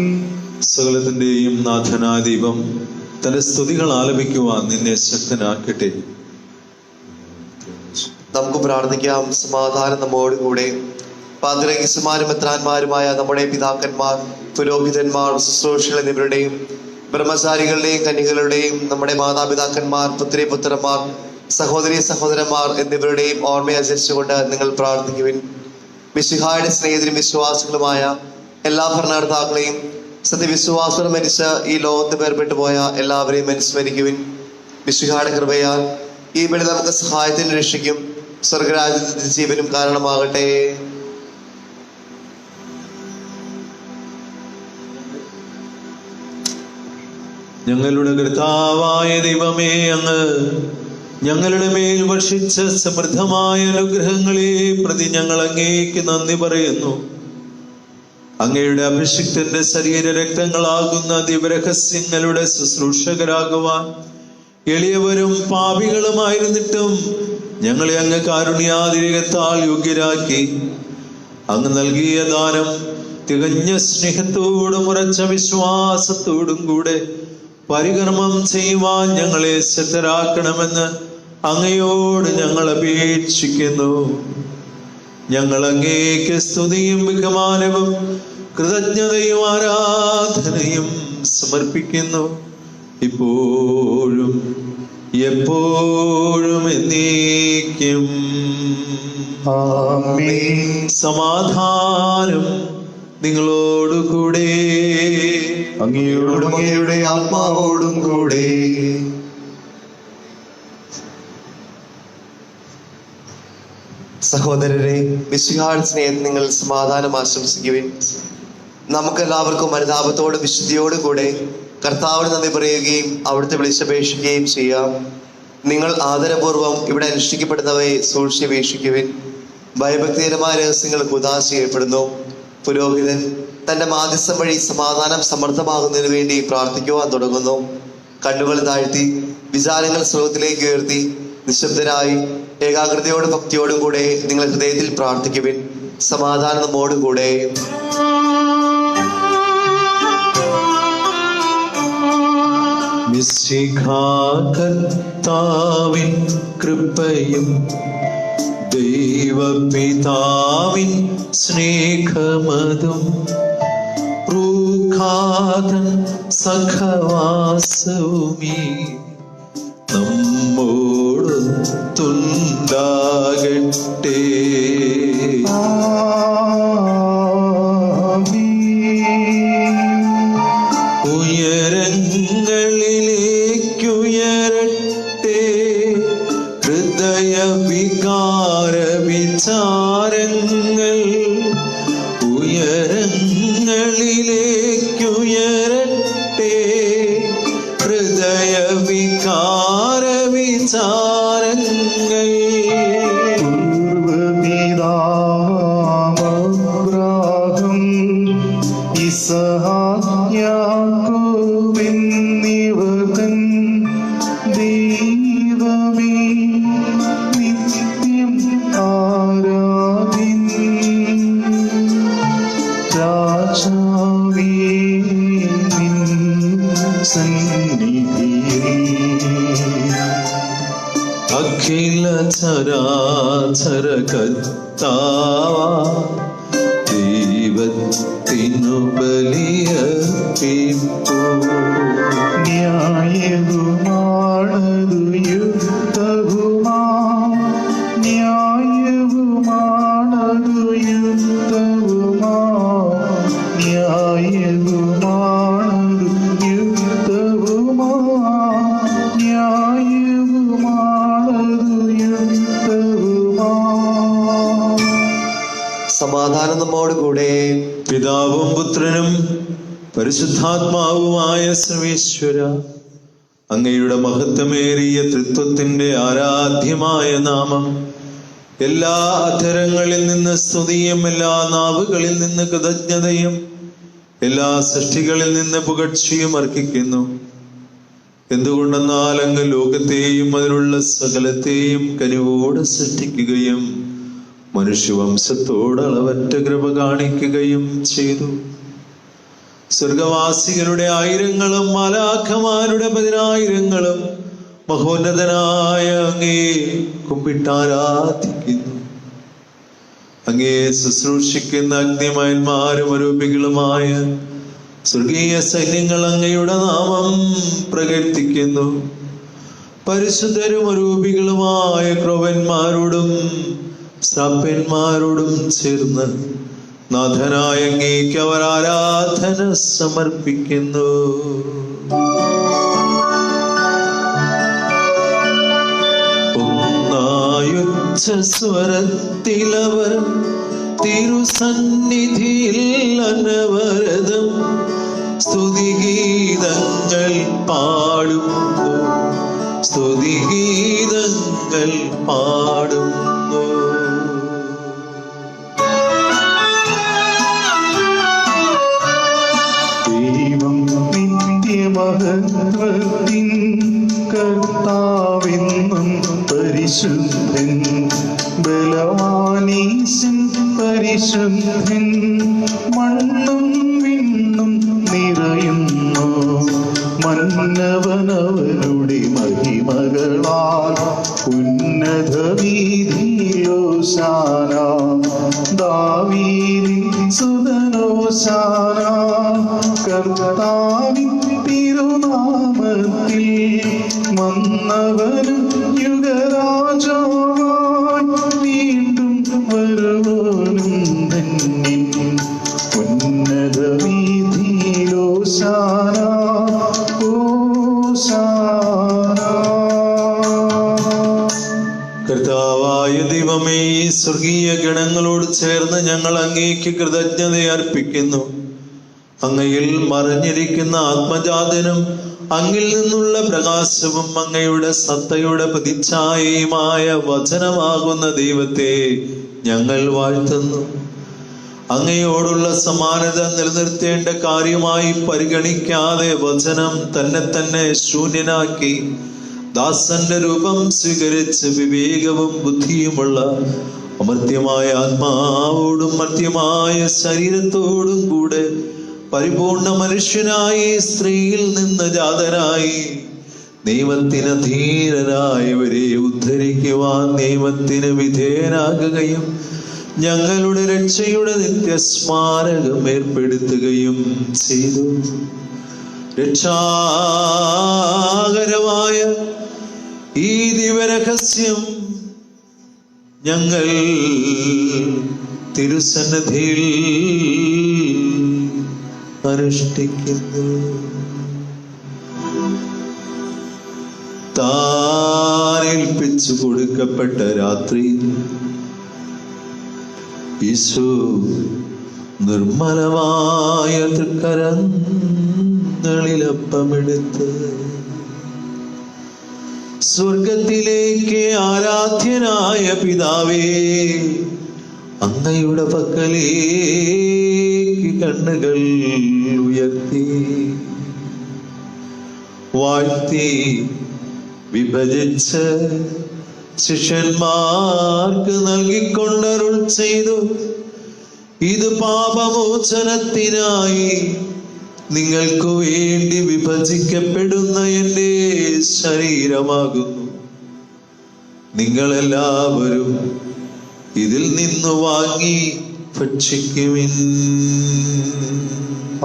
സകലത്തിന്റെയും നാഥനായ ദൈവം തന്റെ സ്തുതികൾ ആലപിക്കുവാൻ നിന്നെ ശക്തനാക്കട്ടെ. നമുക്ക് പ്രാർത്ഥിക്കാം. സമാധാനം നമ്മോട് കൂടെ. പാതിരേയന്മാരും മെത്രാന്മാരുമായ നമ്മുടെ പിതാക്കന്മാർ, പുരോഹിതന്മാർ, ശുശ്രൂഷകൾ എന്നിവരുടെയും ബ്രഹ്മചാരികളുടെയും കന്യകളുടെയും നമ്മുടെ മാതാപിതാക്കന്മാർ, പുത്രന്മാർ, സഹോദരി സഹോദരന്മാർ എന്നിവരുടെയും ഓർമ്മയനുസരിച്ചുകൊണ്ട് നിങ്ങൾ പ്രാർത്ഥിക്കുവിൻ. മിശിഹായുടെ സ്നേഹിതരും വിശ്വാസികളുമായ എല്ലാ ഭരണകർത്താക്കളെയും സത്യവിശ്വാസം മരിച്ച് ഈ ലോകത്ത് പേർപ്പെട്ടു പോയ എല്ലാവരെയും അനുസ്മരിക്കുവിൻ. മിശിഹായുടെ കൃപയാൽ ഈ ബലി നമുക്ക് സഹായത്തിന് രക്ഷിക്കും സ്വർഗരാജ്യത്തിന്റെ ജീവനും കാരണമാകട്ടെ. ഞങ്ങളുടെ കർത്താവായ ദൈവമേ, അങ്ങ് ഞങ്ങളുടെ മേൽ വർഷിച്ച സമൃദ്ധമായ അനുഗ്രഹങ്ങളെ പ്രതി ഞങ്ങൾ അങ്ങേക്ക് നന്ദി പറയുന്നു. അങ്ങയുടെ അഭിഷിക്തന്റെ ശരീര രക്തങ്ങളാകുന്ന ദിവരഹസ്യങ്ങളുടെ ശുശ്രൂഷകരാകുവാൻ എളിയവരും പാപികളുമായിരുന്നിട്ടും ഞങ്ങളെ അങ്ങ് കാരുണ്യാതിരകത്താൽ യോഗ്യരാക്കി. അങ്ങ് നൽകിയ ദാനം തികഞ്ഞ സ്നേഹത്തോടും ഉറച്ച വിശ്വാസത്തോടും കൂടെ പരികർമ്മം ചെയ്യുവാൻ ഞങ്ങളെ ശക്തരാക്കണമെന്ന് അങ്ങയോട് ഞങ്ങൾ അപേക്ഷിക്കുന്നു. ഞങ്ങൾ അങ്ങേക്ക് സ്തുതിയും ബഹുമാനവും കൃതജ്ഞതയും ആരാധനയും സമർപ്പിക്കുന്നു, ഇപ്പോഴും എപ്പോഴും എന്നേക്കും. ആമേൻ. സമാധാനം നിങ്ങളോടുകൂടെ. അങ്ങയോടും അങ്ങയുടെ ആത്മാവോടും കൂടെ. സഹോദരരെ, മിശിഹായുടെ സ്നേഹത്തിൽ നിങ്ങൾ സമാധാനം ആശംസിക്കുവിൻ. നമുക്കെല്ലാവർക്കും അനുതാപത്തോടും വിശുദ്ധിയോടും കൂടെ കർത്താവിന് നന്ദി പറയുകയും അവിടുത്തെ വിളിച്ചപേക്ഷിക്കുകയും ചെയ്യാം. നിങ്ങൾ ആദരപൂർവ്വം ഇവിടെ അനുഷ്ഠിക്കപ്പെടുന്നവയെ സൂക്ഷിച്ച് വീക്ഷിക്കുവിൻ. ഭയഭക്തികരമായ രഹസ്യങ്ങൾ ഉദാസ ചെയ്യപ്പെടുന്നു. പുരോഹിതൻ തന്റെ മാധ്യസ്ഥം വഴി സമാധാനം സമർത്ഥമാകുന്നതിന് വേണ്ടി പ്രാർത്ഥിക്കുവാൻ തുടങ്ങുന്നു. കണ്ണുകൾ താഴ്ത്തി വിചാരങ്ങൾ സ്രോതത്തിലേക്ക് ഉയർത്തി നിശബ്ദരായി ഏകാഗ്രതയോടും ഭക്തിയോടും കൂടെ നിങ്ങൾ ഹൃദയത്തിൽ പ്രാർത്ഥിക്കുവിൻ. സമാധാനം നമ്മോടും കൂടെ. കർത്താവിൻ കൃപയും ദൈവപിതാവിൻ സ്നേഹമതും റൂഖാതൻ സഖവാസവുമീ നമ്മോടൊത്തുണ്ടാകട്ടെ. ഉയരങ്ങളിലേക്കുയരട്ടെ ഹൃദയ വികാര വിചാരങ്ങൾ. ഉയരങ്ങളിലേക്കുയരട്ടെ ധിക്കാര വിചാരങ്ങൾ പൂർവപിതാവാം ഇസഹാക്ക് യാക്കോബ് എന്നിവർ തൻ ദൈവമേ നിത്യം ആരാധിൻ. രാജാവേ നിൻ സന്നിധിയിൽ അഖില ചരാചര കർത്താവ ദൈവത്തിനു ബലിയർപ്പിപ്പൂ. ന്യായവുമാണതു യുക്തവുമാ, ന്യായവുമാണതു യുക്തവുമാ, ന്യായവുമാണതു യുക്തവുമാ, ന്യായവുമാണതു യുക്തവുമാ. സമാധാനം നമ്മോട് കൂടെ. പിതാവും പുത്രനും പരിശുദ്ധാത്മാവുമായ സർവേശ്വര, അങ്ങയുടെ മഹത്വമേറിയ തൃത്വത്തിന്റെ ആരാധ്യമായ നാമം എല്ലാ അധരങ്ങളിൽ നിന്ന് സ്തുതിയും എല്ലാ നാവുകളിൽ നിന്ന് കൃതജ്ഞതയും എല്ലാ സൃഷ്ടികളിൽ നിന്ന് പുകഴ്ചയും അർപ്പിക്കുന്നു. എന്തുകൊണ്ടെന്നാൽ അങ്ങ് ലോകത്തെയും അതിലുള്ള സകലത്തെയും കനിവോടെ സൃഷ്ടിക്കുകയും മനുഷ്യവംശത്തോട് അളവറ്റ കൃപ കാണിക്കുകയും ചെയ്തു. സ്വർഗവാസികളുടെ ആയിരങ്ങളും മാലാഖമാരുടെ 10,000-ങ്ങളും മഹോന്നതനായ അങ്ങേ കുമ്പിട്ടാരാധിക്കുന്നു. അങ്ങേ ശുശ്രൂഷിക്കുന്ന അഗ്നിമയന്മാരും അരൂപികളുമായ സ്വർഗീയ സൈന്യങ്ങൾ അങ്ങയുടെ നാമം പ്രകീർത്തിക്കുന്നു. പരിശുദ്ധരും അരൂപികളുമായ ക്രൗവന്മാരോടും ശ്രാപ്യന്മാരോടും ചേർന്ന് നാഥനായ അങ്ങേക്ക് അവർ ആരാധന സമർപ്പിക്കുന്നു. ഒന്നായുച്ച സ്വരത്തിലവർ തിരുസന്നിധിയിൽ അനവരതം സ്തുതിഗീതങ്ങൾ പാടുന്നു, സ്തുതിഗീതങ്ങൾ പാടുന്നു. ദൈവം നിത്യമഹത്വത്തിൻ കർത്താവെന്നും പരിശുദ്ധൻ, ബലവാനീശൻ പരിശുദ്ധൻ, മണ്ണും വിണ്ണും നിറയുന്നു മന്നവനവരുടെ മഹിമകളാൽ. ഉന്നത വീതിയിലോശാന, ദാവീദിൻ സുതനോശാന. കർത്താവിൻ തിരുനാമത്തിൽ വന്നവനും യുഗരാജാവായി വീണ്ടും വരുവോനും ധന്യൻ. ഉന്നത വീതിയിലോശാന, ഓശാന. കർത്താവായ ദൈവമേ, ഈ സ്വർഗീയ ഗണങ്ങളോട് ചേർന്ന് ഞങ്ങൾ അങ്ങേക്ക് കൃതജ്ഞത അർപ്പിക്കുന്നു. അങ്ങയിൽ മറിഞ്ഞിരിക്കുന്ന ആത്മജാതനും അങ്ങിൽ നിന്നുള്ള പ്രകാശവും അങ്ങയുടെ സത്തയുടെ പ്രതിച്ഛായയുമായ വചനമാകുന്ന ദൈവത്തെ ഞങ്ങൾ വാഴ്ത്തുന്നു. അങ്ങയോടുള്ള സമാനത നിലനിർത്തേണ്ട കാര്യമായി പരിഗണിക്കാതെ വചനം തന്നെ ശൂന്യനാക്കി ദാസന്റെ രൂപം സ്വീകരിച്ച് വിവേകവും ബുദ്ധിയുമുള്ള അമർത്യമായ ആത്മാവോടും മർത്യമായ ശരീരത്തോടും കൂടെ പരിപൂർണ മനുഷ്യനായി സ്ത്രീയിൽ നിന്ന് ജാതനായി നിയമത്തിന് അധീനരായവരെ ഉദ്ധരിക്കുവാൻ നിയമത്തിന് വിധേയനാകുകയും ഞങ്ങളുടെ രക്ഷയുടെ നിത്യസ്മാരകം ഏർപ്പെടുത്തുകയും ചെയ്തു. രക്ഷാകരമായ ഈ ദിവ്യരഹസ്യം ഞങ്ങൾ തിരുസന്നിധിയിൽ അനുഷ്ഠിക്കുന്നു. താനേൽപ്പിച്ചു കൊടുക്കപ്പെട്ട രാത്രി യേശു നിർമ്മലമായ തൃക്കരങ്ങളിലപ്പമെടുത്ത് സ്വർഗത്തിലേക്ക് ആരാധ്യനായ പിതാവേ, അങ്ങയുടെ പക്കലേക്ക് കണ്ണുകൾ ഉയർത്തി വാഴ്ത്തി വിഭജിച്ച് ശിഷ്യന്മാർക്ക് നൽകിക്കൊണ്ടരുൾ ചെയ്തു, ഇത് പാപമോചനത്തിനായി നിങ്ങൾക്ക് വേണ്ടി വിഭജിക്കപ്പെടുന്ന എൻ്റെ ശരീരമാകുന്നു. നിങ്ങളെല്ലാവരും ഇതിൽ നിന്ന് വാങ്ങി ഭക്ഷിക്കുവിൻ.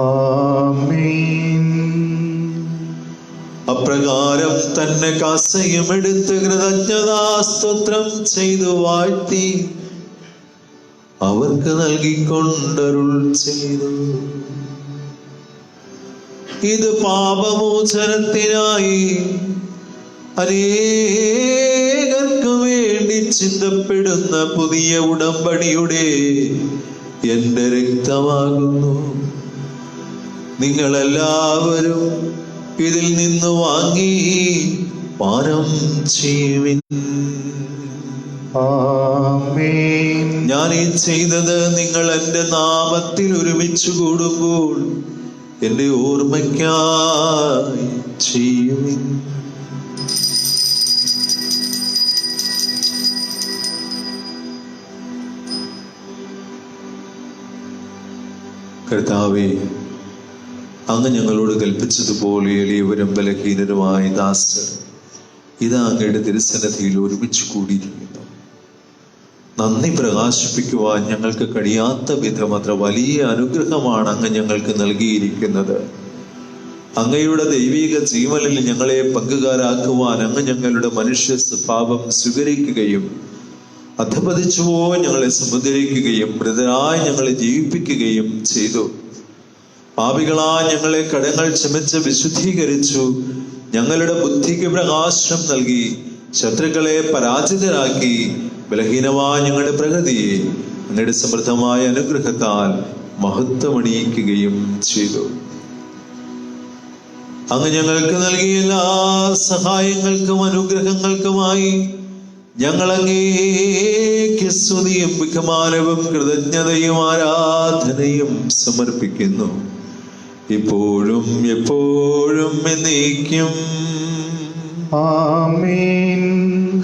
ആമേൻ. അപ്രകാരം തന്നെ കാസയും എടുത്ത് കൃതജ്ഞതാസ്തോത്രം ചെയ്തു വാഴ്ത്തി അവർക്ക് നൽകിക്കൊണ്ടരുൾ ചെയ്തു, ഇത് പാപമോചനത്തിനായി അനേകർക്ക് വേണ്ടി ചിന്തപ്പെടുന്ന പുതിയ ഉടമ്പടിയുടെ എൻ്റെ രക്തമാകുന്നു. നിങ്ങളെല്ലാവരും ഇതിൽ നിന്ന് വാങ്ങി പാനം ചെയ്യുവിൻ. ആമേൻ. ഞാൻ ഈ ചെയ്തത് നിങ്ങൾ എൻ്റെ നാമത്തിൽ ഒരുമിച്ച് കൂടുമ്പോൾ എൻ്റെ ഓർമ്മയ്ക്കായി ചെയ്യുവിൻ. കർത്താവേ, അങ്ങ് ഞങ്ങളോട് കൽപ്പിച്ചതുപോലെ എളിയവരും ബലഹീനരുമായ ദാസർ ഇതാ അങ്ങയുടെ തിരുസന്നിധിയിൽ ഒരുമിച്ച് കൂടിയിരിക്കുന്നു. നന്ദി പ്രകാശിപ്പിക്കുവാൻ ഞങ്ങൾക്ക് കഴിയാത്ത വിധം അത്ര വലിയ അനുഗ്രഹമാണ് അങ്ങ് ഞങ്ങൾക്ക് നൽകിയിരിക്കുന്നത്. അങ്ങയുടെ ദൈവിക ജീവനിൽ ഞങ്ങളെ പങ്കുകാരാക്കുവാൻ അങ്ങ് ഞങ്ങളുടെ മനുഷ്യ സ്വഭാവം സ്വീകരിക്കുകയും അധപതിച്ചുവോ ഞങ്ങളെ സമുദ്രിക്കുകയും മൃതരായി ഞങ്ങളെ ജീവിപ്പിക്കുകയും ചെയ്തു. പാപികളായ ഞങ്ങളെ കടങ്ങൾ ക്ഷമിച്ച് വിശുദ്ധീകരിച്ചു. ഞങ്ങളുടെ ബുദ്ധിക്ക് പ്രകാശം നൽകി ശത്രുക്കളെ പരാജിതരാക്കി. ബലഹീനമായ ഞങ്ങളുടെ പ്രകൃതിയെ അങ്ങയുടെ സമൃദ്ധമായ അനുഗ്രഹത്താൽ മഹത്വമണിയിക്കുകയും ചെയ്തു. അങ്ങ് ഞങ്ങൾക്ക് നൽകിയ എല്ലാ സഹായങ്ങൾക്കും അനുഗ്രഹങ്ങൾക്കുമായി ഞങ്ങൾ അങ്ങേക്ക് സ്തുതിയും ബഹുമാനവും കൃതജ്ഞതയും ആരാധനയും സമർപ്പിക്കുന്നു, ഇപ്പോഴും എപ്പോഴും എന്നേക്കും. ആമേൻ.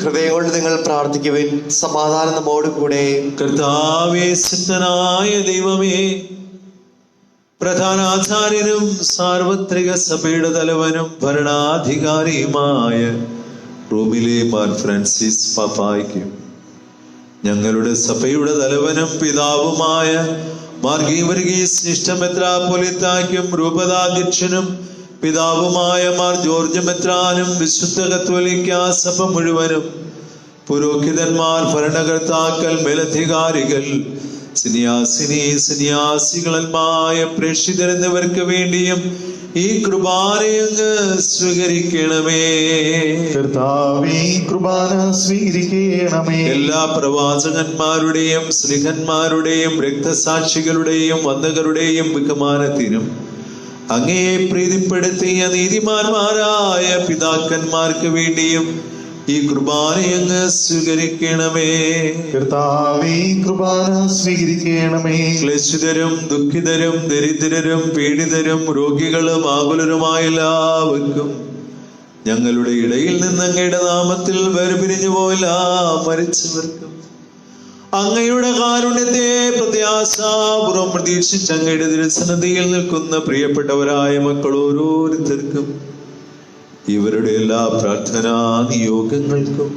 ഹൃദയം കൊണ്ട് നിങ്ങൾ പ്രാർത്ഥിക്കുവിൻ. സമാധാനം നമ്മോട് കൂടെ. കർത്താവേ, ശക്തനായ ദൈവമേ, പ്രധാനാചാര്യനും സാർവത്രിക സഭയുടെ തലവനും ഭരണാധികാരിയുമായ റോമിലെ മാർ ഫ്രാൻസിസ് പാപ്പായ്ക്കും ഞങ്ങളുടെ സഭയുടെ തലവനും പിതാവുമായ മാർ ഗീവർഗീസ് ശിഷ്ട മെത്രാപ്പൊലീത്തായ്ക്കും രൂപതാധ്യക്ഷനും പിതാവുമായ മാർ ജോർജ് മെത്രാനും വിശുദ്ധ കത്തോലിക്കാ സഭ മുഴുവനും പുരോഹിതന്മാർ, ഭരണകർത്താക്കൾ, മേലധികാരികൾ, സന്യാസികളന്മായ പ്രേക്ഷിതർ എന്നിവർക്ക് വേണ്ടിയും ഈ കൃപാനയങ്ങ് സ്വീകരിക്കണമേ. കർത്താവേ, കൃപാന സ്വീകരിക്കണമേ. എല്ലാ പ്രവാചകന്മാരുടെയും സ്നേഹന്മാരുടെയും രക്തസാക്ഷികളുടെയും വന്ദകരുടെയും ബഹുമാനത്തിനും അങ്ങയെ പ്രീതിപ്പെടുത്തിയ നീതിമാന്മാരായ പിതാക്കന്മാർക്ക് വേണ്ടിയും ഈ കൃപാനയങ്ങ് സ്വീകരിക്കണമേ. കർത്താവേ, കൃപാന സ്വീകരിക്കണമേ. ക്ലേശിതരും ദുഃഖിതരും ദരിദ്രരും പീഡിതരും രോഗികളും ആകുലരുമായ എല്ലാവർക്കും ഞങ്ങളുടെ ഇടയിൽ നിന്ന് അങ്ങയുടെ നാമത്തിൽ വേർപിരിഞ്ഞു പോയില്ല മരിച്ചവർക്കും അങ്ങയുടെ കാരുണ്യത്തെ പ്രത്യാശാപൂർവം പ്രതീക്ഷിച്ച് അങ്ങയുടെ തിരുസന്നിധിയിൽ നിൽക്കുന്ന പ്രിയപ്പെട്ടവരായ മക്കൾ ഓരോരുത്തർക്കും ഇവരുടെ എല്ലാ പ്രാർത്ഥനാ നിയോഗങ്ങൾക്കും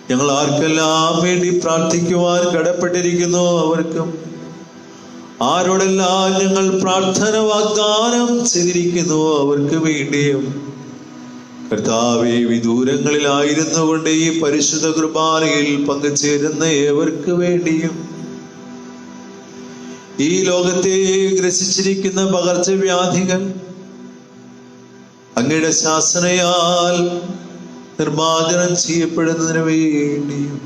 ഞങ്ങൾ ആർക്കെല്ലാം വേണ്ടി പ്രാർത്ഥിക്കുവാൻ കടപ്പെട്ടിരിക്കുന്നു അവർക്കും, ആരോടെല്ലാം ഞങ്ങൾ പ്രാർത്ഥന വാഗ്ദാനം ചെയ്തിരിക്കുന്നു അവർക്ക് വേണ്ടിയും, കർത്താവേ, വിദൂരങ്ങളിലായിരുന്നു കൊണ്ട് ഈ പരിശുദ്ധ കുർബാനയിൽ പങ്കുചേരുന്ന ഏവർക്ക് വേണ്ടിയും, ഈ ലോകത്തെ ഗ്രസിച്ചിരിക്കുന്ന പകർച്ചവ്യാധികൾ അങ്ങയുടെ ശാസനയാൽ നിർമ്മാർജ്ജനം ചെയ്യപ്പെടുന്നതിന് വേണ്ടിയും,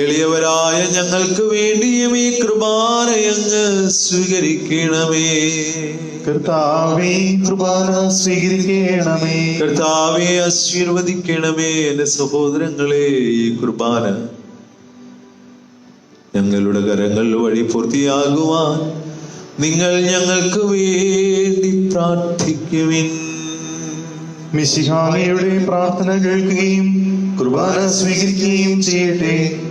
എളിയവരായ ഞങ്ങൾക്ക് വേണ്ടിയും ഈ കൃപാനയങ്ങ് സ്വീകരിക്കണമേ. കർത്താവേ കുർബാന സ്വീകരിക്കണമേ. കർത്താവെ ആശീർവദിക്കണമേ. എന്റെ സഹോദരങ്ങളെ, ഈ കുർബാന ഞങ്ങളുടെ കരങ്ങൾ വഴി പൂർത്തിയാകുവാൻ നിങ്ങൾ ഞങ്ങൾക്ക് വേണ്ടി പ്രാർത്ഥിക്കുവിൻ. മിശിഹായുടെ പ്രാർത്ഥന കേൾക്കുകയും കുർബാന സ്വീകരിക്കുകയും ചെയ്യട്ടെ.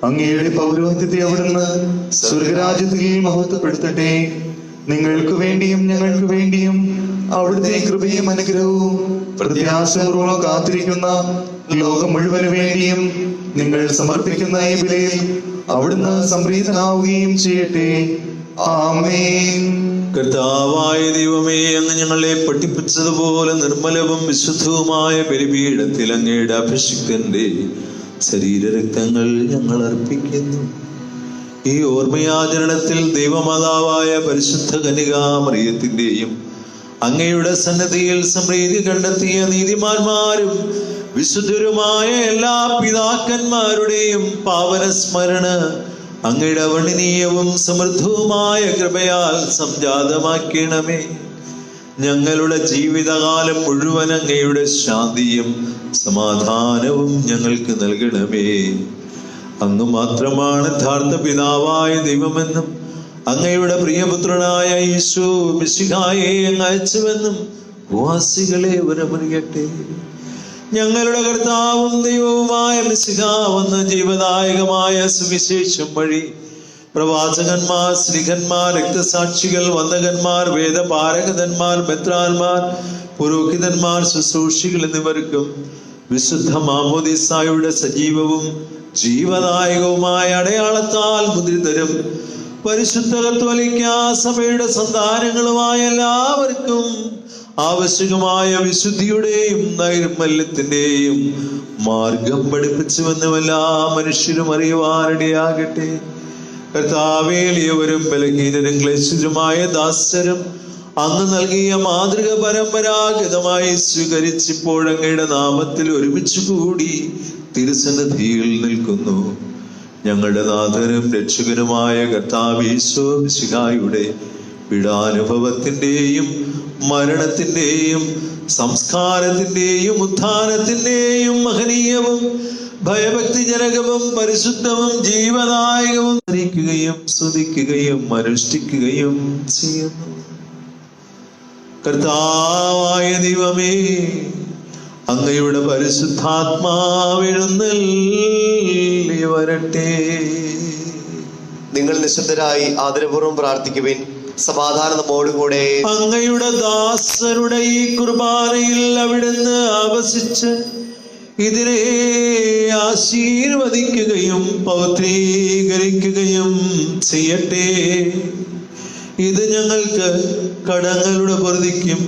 അങ്ങയുടെ പൗരോഹിത്യത്തെ അവിടുന്ന് സ്വർഗരാജ്യത്തിൽ മഹത്വപ്പെടുത്തട്ടെ. നിങ്ങൾക്ക് വേണ്ടിയും ഞങ്ങൾക്ക് വേണ്ടിയും അവിടുത്തെ കൃപയും അനുഗ്രഹവും പ്രത്യാശപൂർവ്വം കാത്തിരിക്കുന്ന ലോകം മുഴുവന് വേണ്ടിയും നിങ്ങൾ സമർപ്പിക്കുന്ന ഈ ബലിയിൽ അവിടുന്ന് സംപ്രീതനാവുകയും ചെയ്യട്ടെ. ആമേൻ. കർത്താവായ ദൈവമേ, അങ്ങ് ഞങ്ങളെ പഠിപ്പിച്ചതുപോലെ നിർമ്മലവും വിശുദ്ധവുമായ ബലിപീഠത്തിൽ അങ്ങയുടെ അഭിഷിക്തന്റെ ശരീരരക്തങ്ങൾ ഞങ്ങൾ അർപ്പിക്കുന്നു. ഈ ഓർമ്മയാചരണത്തിൽ ദൈവമാതാവായ പരിശുദ്ധ കന്യകാമറിയത്തിന്റെയും അങ്ങയുടെ സന്നദ്ധിയിൽ സമൃദ്ധി കണ്ടെത്തിയ നീതിമാന്മാരും വിശുദ്ധരുമായ എല്ലാ പിതാക്കന്മാരുടെയും പാവന സ്മരണ അങ്ങയുടെ അവർണ്ണനീയവും സമൃദ്ധവുമായ കൃപയാൽ സംജാതമാക്കണമേ. ഞങ്ങളുടെ ജീവിതകാലം മുഴുവൻ അങ്ങയുടെ ശാന്തിയും സമാധാനവും ഞങ്ങൾക്ക് നൽകണമേ. അങ്ങ് മാത്രമാണ് യഥാർത്ഥ പിതാവായ ദൈവമെന്നും അങ്ങയുടെ പ്രിയപുത്രനായ യേശു മിശിഹായെ അങ്ങ് അയച്ചുവെന്നും വാസികളെ വരമറിയട്ടെ. ഞങ്ങളുടെ കർത്താവും ദൈവവുമായ മിശിഹാ വന്ന് ജീവദായകമായ സുവിശേഷം വഴി പ്രവാചകന്മാർ, സ്ലിഹന്മാർ, രക്തസാക്ഷികൾ, വന്ദകന്മാർ, വേദപാരകന്മാർ, മെത്രാന്മാർ, പുരോഹിതന്മാർ, ശുശ്രൂഷികൾ എന്നിവർക്കും വിശുദ്ധ മാമോദീസായുടെ സജീവവും ജീവദായകവുമായ അടയാളത്താൽ മുദ്രിതരും പരിശുദ്ധ കത്തോലിക്കാ സഭയുടെ സന്താനങ്ങളുമായ എല്ലാവർക്കും ആവശ്യകമായ വിശുദ്ധിയുടെയും നൈർമല്യത്തിന്റെയും മാർഗം പഠിപ്പിച്ചുവെന്നും എല്ലാ മനുഷ്യരും അറിയുവാനിടയാകട്ടെ. കർത്താവേ, എളിയവരും ബലഹീനരും ക്ലേശരുമായ ദാസരും അങ്ങ് നൽകിയ മാതൃക പരമ്പരാഗതമായി സ്വീകരിച്ചിപ്പോഴങ്ങയുടെ നാമത്തിൽ ഒരുമിച്ച് കൂടി തിരുസന്നിധിയിൽ നിൽക്കുന്നു. ഞങ്ങളുടെ നാഥനും രക്ഷകനുമായ കർത്താവ് യേശു മിശിഹായുടെ പീഡാനുഭവത്തിന്റെയും മരണത്തിന്റെയും സംസ്കാരത്തിന്റെയും ഉത്ഥാനത്തിന്റെയും മഹനീയവും ഭയഭക്തിജനകവും പരിശുദ്ധവും ജീവദായകവും ധരിക്കുകയും സ്തുതിക്കുകയും അനുഷ്ഠിക്കുകയും ചെയ്യുന്നു. കർത്താവായ ദൈവമേ, അങ്ങയുടെ പരിശുദ്ധാത്മാവെഴുന്നള്ളി വരട്ടെ. നിങ്ങൾ നിശബ്ദരായി ആദരപൂർവ്വം പ്രാർത്ഥിക്കുവിൻ. സമാധാനം നമ്മോടുകൂടെ. അങ്ങയുടെ ദാസരുടെ ഈ കുർബാനയിൽ അവിടുന്ന് ആവസിച്ച് ഇതിനെ ആശീർവദിക്കുകയും പൗത്രീകരിക്കുകയും ചെയ്യട്ടെ. ഇത് ഞങ്ങൾക്ക് കടങ്ങളുടെ പൊറുതിക്കും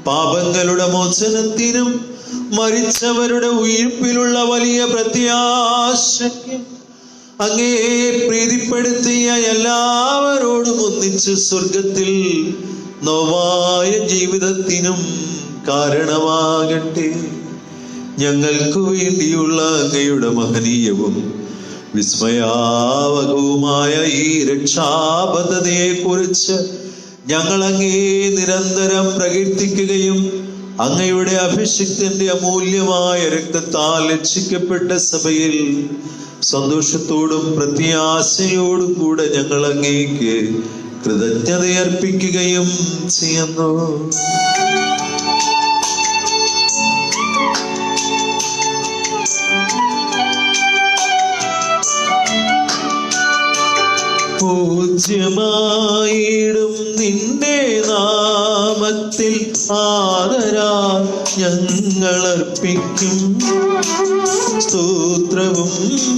പാപങ്ങളുടെ മോചനത്തിനും മരിച്ചവരുടെ ഉയിർപ്പിലുള്ള വലിയ പ്രത്യാശയ്ക്കും അങ്ങേ പ്രീതിപ്പെടുത്തിയ എല്ലാവരോടും ഒന്നിച്ച് സ്വർഗത്തിൽ നോവായ ജീവിതത്തിനും കാരണമാകട്ടെ. ഞങ്ങൾക്ക് വേണ്ടിയുള്ള അങ്ങയുടെ മഹനീയവും വിസ്മയാവകവുമായ ഈ രക്ഷാബദ്ധതയെ കുറിച്ച് ഞങ്ങൾ അങ്ങേ നിരന്തരം പ്രകീർത്തിക്കുകയും അങ്ങയുടെ അഭിഷിക്തന്റെ അമൂല്യമായ രക്തത്താൽ രക്ഷിക്കപ്പെട്ട സഭയിൽ സന്തോഷത്തോടും പ്രത്യാശയോടും കൂടെ ഞങ്ങൾ അങ്ങേക്ക് കൃതജ്ഞതയർപ്പിക്കുകയും ചെയ്യുന്നു. പൂജ്യമായിടും നിന്റെ നാമത്തിൽ ആദരാൽ ഞങ്ങളർപ്പിക്കും സ്തോത്രവും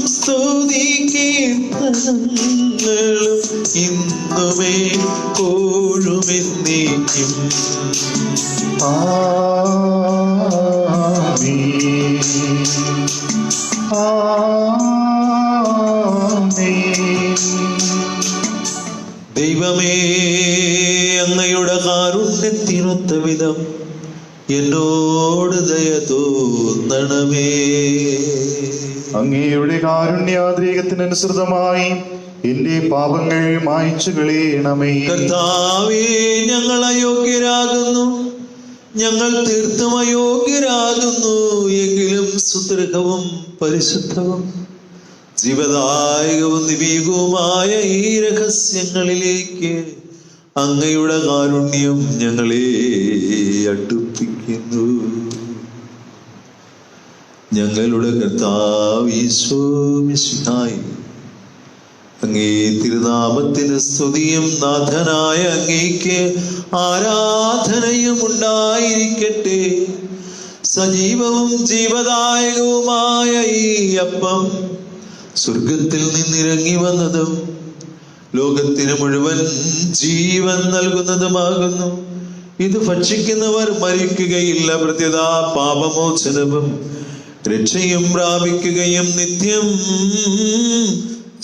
സ്തുതി കീർത്തനങ്ങളും ഇന്നുമേ കോഴുമെന്നേക്കും. ആമേൻ. ആമേൻ. ദൈവമേ, അങ്ങയുടെ കാരുണ്യത്തിനൊത്ത വിധം എന്നോട് ദയ തോന്നണമേ. അങ്ങയുടെ കാരുണ്യാതിരേകത്തിനനുസൃതമായി എന്റെ പാപങ്ങൾ മായ്ച്ചു കളയണമേ. കർത്താവേ, ഞങ്ങൾ അയോഗ്യരാകുന്നു, ഞങ്ങൾ തീർത്തും അയോഗ്യരാകുന്നു. എങ്കിലും സുദൃഢവും പരിശുദ്ധവും ജീവദായകവും ദിവ്യവുമായ ഈ രഹസ്യങ്ങളിലേക്ക് അങ്ങയുടെ കാരുണ്യം ഞങ്ങളെ അടുപ്പിക്കുന്നു. ഞങ്ങളുടെ കർത്താവ് ഈശോ മിശിഹായി, അങ്ങേ തിരുനാമത്തിന് സ്തുതിയും നാഥനായ അങ്ങേക്ക് ആരാധനയും ഉണ്ടായിരിക്കട്ടെ. സജീവവും ജീവദായകവുമായ ഈ അപ്പം സ്വർഗത്തിൽ നിന്നിറങ്ങി വന്നതും ലോകത്തിന് മുഴുവൻ ജീവൻ നൽകുന്നതുമാകുന്നു. ഇത് ഭക്ഷിക്കുന്നവർ മരിക്കുകയില്ല, പ്രത്യത പാപമോചനവും രക്ഷയും പ്രാപിക്കുകയും നിത്യം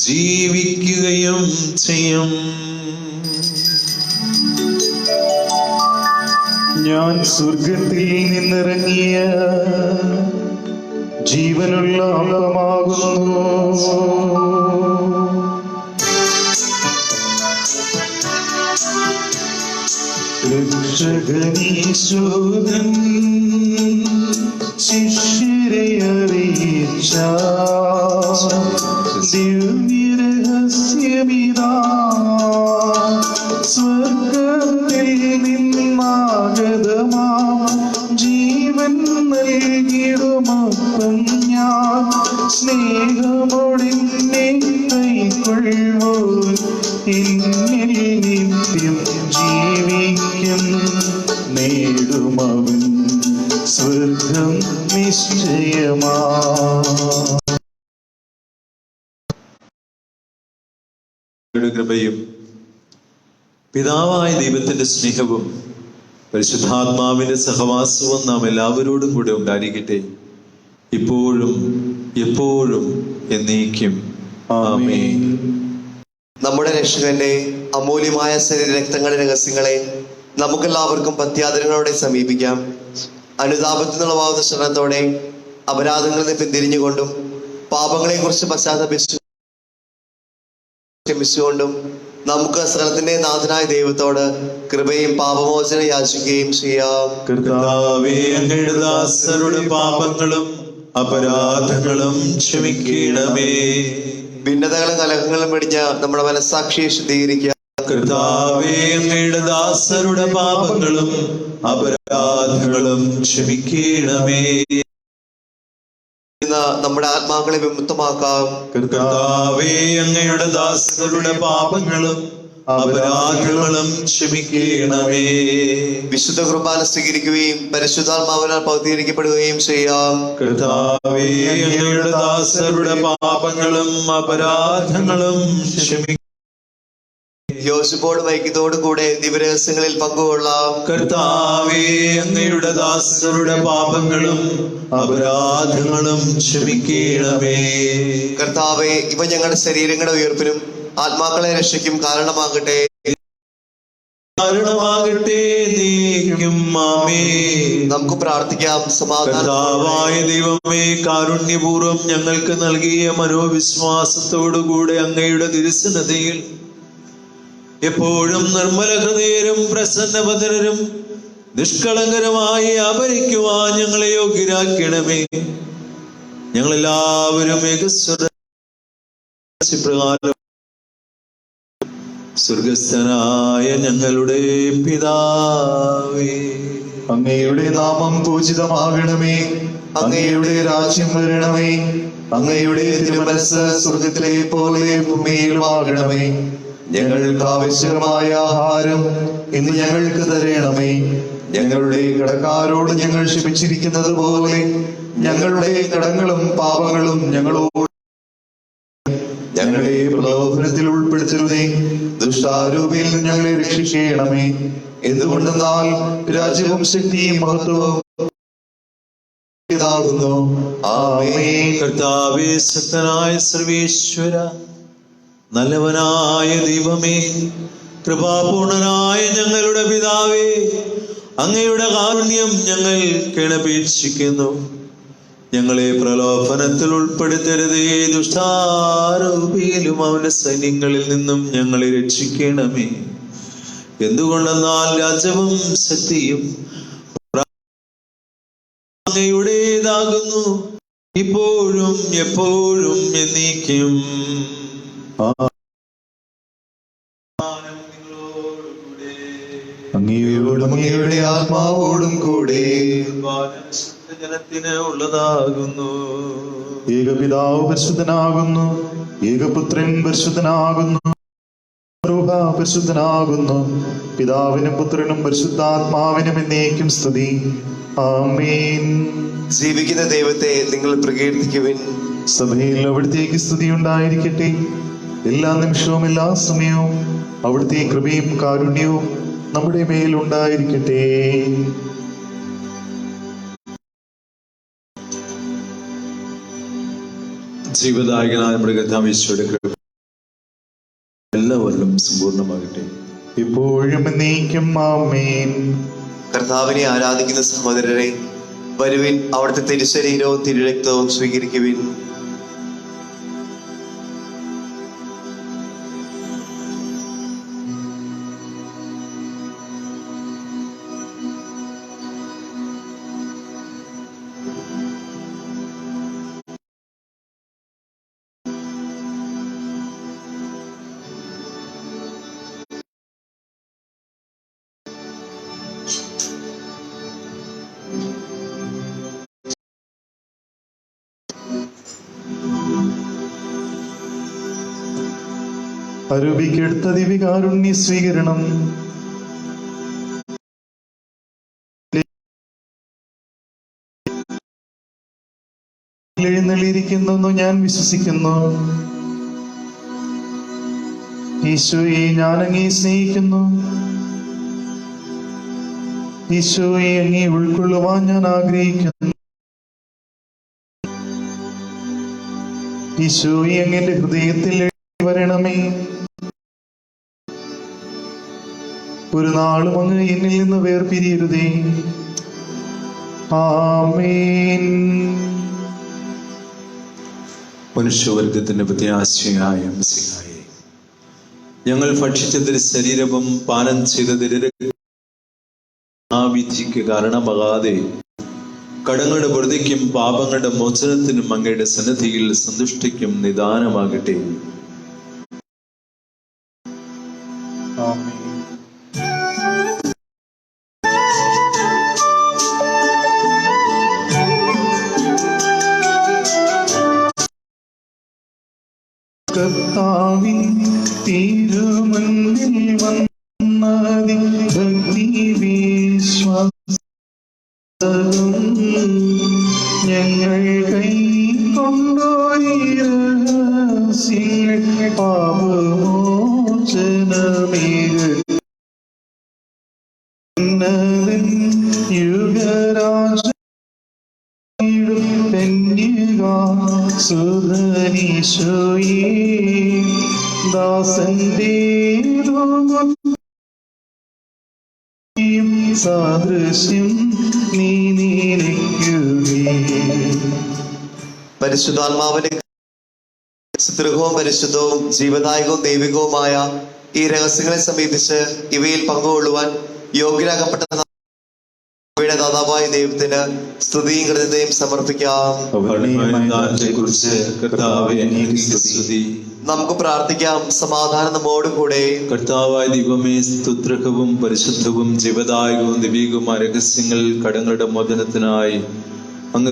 ജീവിക്കുകയും ചെയ്യും. ഞാൻ സ്വർഗത്തിൽ നിന്നിറങ്ങിയ ജീവനുള്ള അപ്പമാകുന്നു. രക്ഷകനീശോദൻ ശിഷ്യരെ അറിയിച്ച ദിവ്യരഹസ്യമിതാ, സ്വർഗത്തിൽ നിന്നാഗതമാം ജീവൻ നൽകിടുമപ്പം ഞാൻ സ്നേഹമോടിന്നെ കൈക്കൊള്ളുവോ എന്നിൽ നിത്യം ജീവിക്കും, നേടുമവൻ സ്വർഗം നിശ്ചയമാ. കൃപയും പിതാവായ ദൈവത്തിന്റെ സ്നേഹവും പരിശുദ്ധാത്മാവിന്റെ സഹവാസവും നാം എല്ലാവരോടും കൂടെ ഉണ്ടായിരിക്കട്ടെ, ഇപ്പോഴും എപ്പോഴും എന്നേക്കും. ആമേൻ. നമ്മുടെ രക്ഷകന്റെ അമൂല്യമായ ശരീര രക്തങ്ങളുടെ രഹസ്യങ്ങളെ നമുക്കെല്ലാവർക്കും പത്യാദരങ്ങളോടെ സമീപിക്കാം. അനുതാപത്തിൽ നിന്നുളവാകുന്ന ശ്രദ്ധത്തോടെ അപരാധങ്ങളിൽ നിന്ന് പിന്തിരിഞ്ഞുകൊണ്ടും പാപങ്ങളെ കുറിച്ച് ക്ഷമിച്ചുകൊണ്ടും നമുക്ക് സകലത്തിന്റെ നാഥനായ ദൈവത്തോട് കൃപയും പാപമോചനം യാചിക്കുകയും ചെയ്യാം. കർത്താവേ, അങ്ങയുടെ ദാസരുടെ പാപങ്ങളും അപരാധങ്ങളും ക്ഷമിക്കണമേ. ഭിന്നതകളും കലഹങ്ങളും വെടിഞ്ഞ നമ്മുടെ മനസ്സാക്ഷിയെ ശുദ്ധീകരിക്കുക. കർത്താവേ, അങ്ങയുടെ ദാസരുടെ പാപങ്ങളും അപരാധങ്ങളും ക്ഷമിക്കണമേ. നമ്മുടെ ആത്മാക്കളെ വിമുക്തമാക്കാം. കർത്താവേ, അങ്ങയുടെ ദാസരുടെ പാപങ്ങളും അപരാധങ്ങളും ക്ഷമിക്കണമേ. വിശുദ്ധ കുർബാന സ്വീകരിക്കുകയും പരിശുദ്ധാത്മാവിനാൽ പൗത്രീകരിക്കപ്പെടുകയും ചെയ്യാം. കർത്താവേ, അങ്ങയുടെ ദാസരുടെ പാപങ്ങളും അപരാധങ്ങളും ക്ഷമിക്കണമേ. യോശുവോടും ഐക്യത്തോടു കൂടെ ദിവരഹസ്യങ്ങളിൽ പങ്കുകൊള്ളാം. കർത്താവേ, അങ്ങയുടെ ദാസരുടെ പാപങ്ങളും അപരാധങ്ങളും ക്ഷമിക്കണമേ. കർത്താവേ, ഇവ ഞങ്ങളുടെ ശരീരങ്ങളുടെ ഉയർപ്പിനും ആത്മാക്കളെ രക്ഷയ്ക്കും കാരണമാകട്ടെ. നമുക്ക് പ്രാർത്ഥിക്കാം. കർത്താവായ ദൈവമേ, കാരുണ്യപൂർവ്വം ഞങ്ങൾക്ക് നൽകിയ മനോവിശ്വാസത്തോടുകൂടെ അങ്ങയുടെ തിരുസന്നിധിയിൽ എപ്പോഴും നിർമ്മല ഹൃദയരും പ്രസന്നവദനരും നിഷ്കളങ്കരമായി ആഭരിക്കുവാൻ ഞങ്ങളെ യോഗ്യരാക്കണമേ. ഞങ്ങളെല്ലാവരും ഏകസ്വരപ്രകാരം സ്വർഗസ്ഥനായ ഞങ്ങളുടെ പിതാവേ, അങ്ങയുടെ നാമം പൂജിതമാകണമേ. അങ്ങയുടെ രാജ്യം വരണമേ. അങ്ങയുടെ തിരുമനസ്സ് സ്വർഗത്തിലെ പോലെ ഭൂമിയിലുമാകണമേ. ഞങ്ങൾക്ക് ആവശ്യമായ ആഹാരം ഇന്ന് ഞങ്ങൾക്ക് തരണമേ. ഞങ്ങളുടെ കടക്കാരോട് ഞങ്ങൾ ക്ഷമിച്ചിരിക്കുന്നത് പോലെ ഞങ്ങളുടെ കടങ്ങളും പാപങ്ങളും ഞങ്ങളോട്, ഞങ്ങളെ പ്രലോഭനത്തിൽ ഉൾപ്പെടുത്തരുതേ, ദുഷ്ടാരൂപിയിൽ നിന്ന് ഞങ്ങളെ രക്ഷിക്കണമേ. എന്തുകൊണ്ടെന്നാൽ രാജ്യവും ശക്തിയും മഹത്വവും ഇതാകുന്നു. ആമേൻ. കർത്താവേ, ശക്തനായ സർവേശ്വര, നല്ലവനായ ദൈവമേ, കൃപാപൂർണനായ ഞങ്ങളുടെ പിതാവേ, അങ്ങയുടെ കാരുണ്യം ഞങ്ങൾ കേണപേക്ഷിക്കുന്നു. ഞങ്ങളെ പ്രലോഭനത്തിൽ ഉൾപ്പെടുത്തരുതേ, ദുഷ്ടാരൂപിയിലും അവന്റെ സൈന്യങ്ങളിൽ നിന്നും ഞങ്ങളെ രക്ഷിക്കണമേ. എന്തുകൊണ്ടെന്നാൽ രാജ്യവും ശക്തിയും അങ്ങയുടേതാകുന്നു, ഇപ്പോഴും എപ്പോഴും എന്നേക്കും. അങ്ങയോടും അങ്ങയുടെ ആത്മാവോടും കൂടെ ജനത്തിന് ഉള്ളതാകുന്നു. ഏകപിതാവ് പരിശുദ്ധനാകുന്നു, ഏകപുത്രൻ പരിശുദ്ധനാകുന്നു, റൂഹ പരിശുദ്ധനാകുന്നു. പിതാവിനും പുത്രനും പരിശുദ്ധാത്മാവിനും എന്നേക്കും സ്തുതി. ആമേൻ. ജീവിക്കുന്ന ദൈവത്തെ നിങ്ങൾ പ്രകീർത്തിക്കുവിൻ. സഭയിൽ അവിടുത്തേക്ക് സ്തുതി ഉണ്ടായിരിക്കട്ടെ. എല്ലാ നിമിഷവും എല്ലാ സമയവും അവിടുത്തെ കൃപയും കാരുണ്യവും നമ്മുടെ മേൽ ഉണ്ടായിരിക്കട്ടെ. ജീവദായകനായ നമ്മുടെ കർത്താവ് ഈശോയുടെ കൃപ എല്ലാവരിലും സമ്പൂർണ്ണമാകട്ടെ, ഇപ്പോഴും എന്നേക്കും. ആമേൻ. കർത്താവിനെ ആരാധിക്കുന്ന സഹോദരരെ, വരുവിൻ, അവിടുത്തെ തിരുശരീരവും തിരുരക്തവും സ്വീകരിക്കുവിൻ. അരൂപിക്കെടുത്ത ദിവ്യകാരുണ്യ സ്വീകരണം. എഴുന്നള്ളിയിരിക്കുന്നു ഞാൻ വിശ്വസിക്കുന്നു. ഈശോയെ, ഞാൻ അങ്ങേ സ്നേഹിക്കുന്നു. ഈശോയെ, അങ്ങേ ഉൾക്കൊള്ളുവാൻ ഞാൻ ആഗ്രഹിക്കുന്നു. ഈശോയെ, അങ്ങയുടെ ഹൃദയത്തിൽ വരണമേ. ഒരു നാളും അങ്ങ് എന്നിൽ നിന്ന് വേർപിരിയരുതേ. ആമേൻ. മനുഷ്യവർഗത്തിന്റെ പ്രത്യാശയായ മിശിഹായേ, ഞങ്ങൾ ഭക്ഷിച്ച തിരു ശരീരവും പാനം ചെയ്ത ആ വിധിക്ക് കാരണമാകാതെ കടങ്ങളുടെ വെറുതിക്കും പാപങ്ങളുടെ മോചനത്തിനും അങ്ങയുടെ സന്നിധിയിൽ സന്തുഷ്ടിക്കും നിദാനമാകട്ടെ. ആമേൻ. കർത്താവിൻ തിരുമുൻപിൽ വന്നതി ഭക്തി വിശ്വാസവും ഞങ്ങൾ കൈക്കൊണ്ടോയി രഹസ്യങ്ങൾ പാപമോചനമേക യുഗരാജ സുധനീശോയേ, ദാസന്റെ സാദൃശ്യം നീ നിനയ്ക്കുകേ. പരിശുദ്ധാത്മാവിന്റെ സുദൃഢവും പരിശുദ്ധവും ജീവദായകവും ദൈവികവുമായ ഈ രഹസ്യങ്ങളെ സമീപിച്ച് ഇവയിൽ പങ്കുകൊള്ളുവാൻ യോഗ്യരാകപ്പെട്ട ഇവയുടെ ദാതാവായ ദൈവത്തിന് സ്തുതിയും കൃതജ്ഞതയും സമർപ്പിക്കാം. നമുക്ക് പ്രാർത്ഥിക്കാം. സമാധാനം നമ്മോട് കൂടെ. കർത്താവായ ദൈവമേ, സ്തുത്രകവും പരിശുദ്ധവും ജീവദായകവും ദിവ്യവുമായ രഹസ്യങ്ങൾ കടങ്ങളുടെ മോചനത്തിനായി അങ്ങ്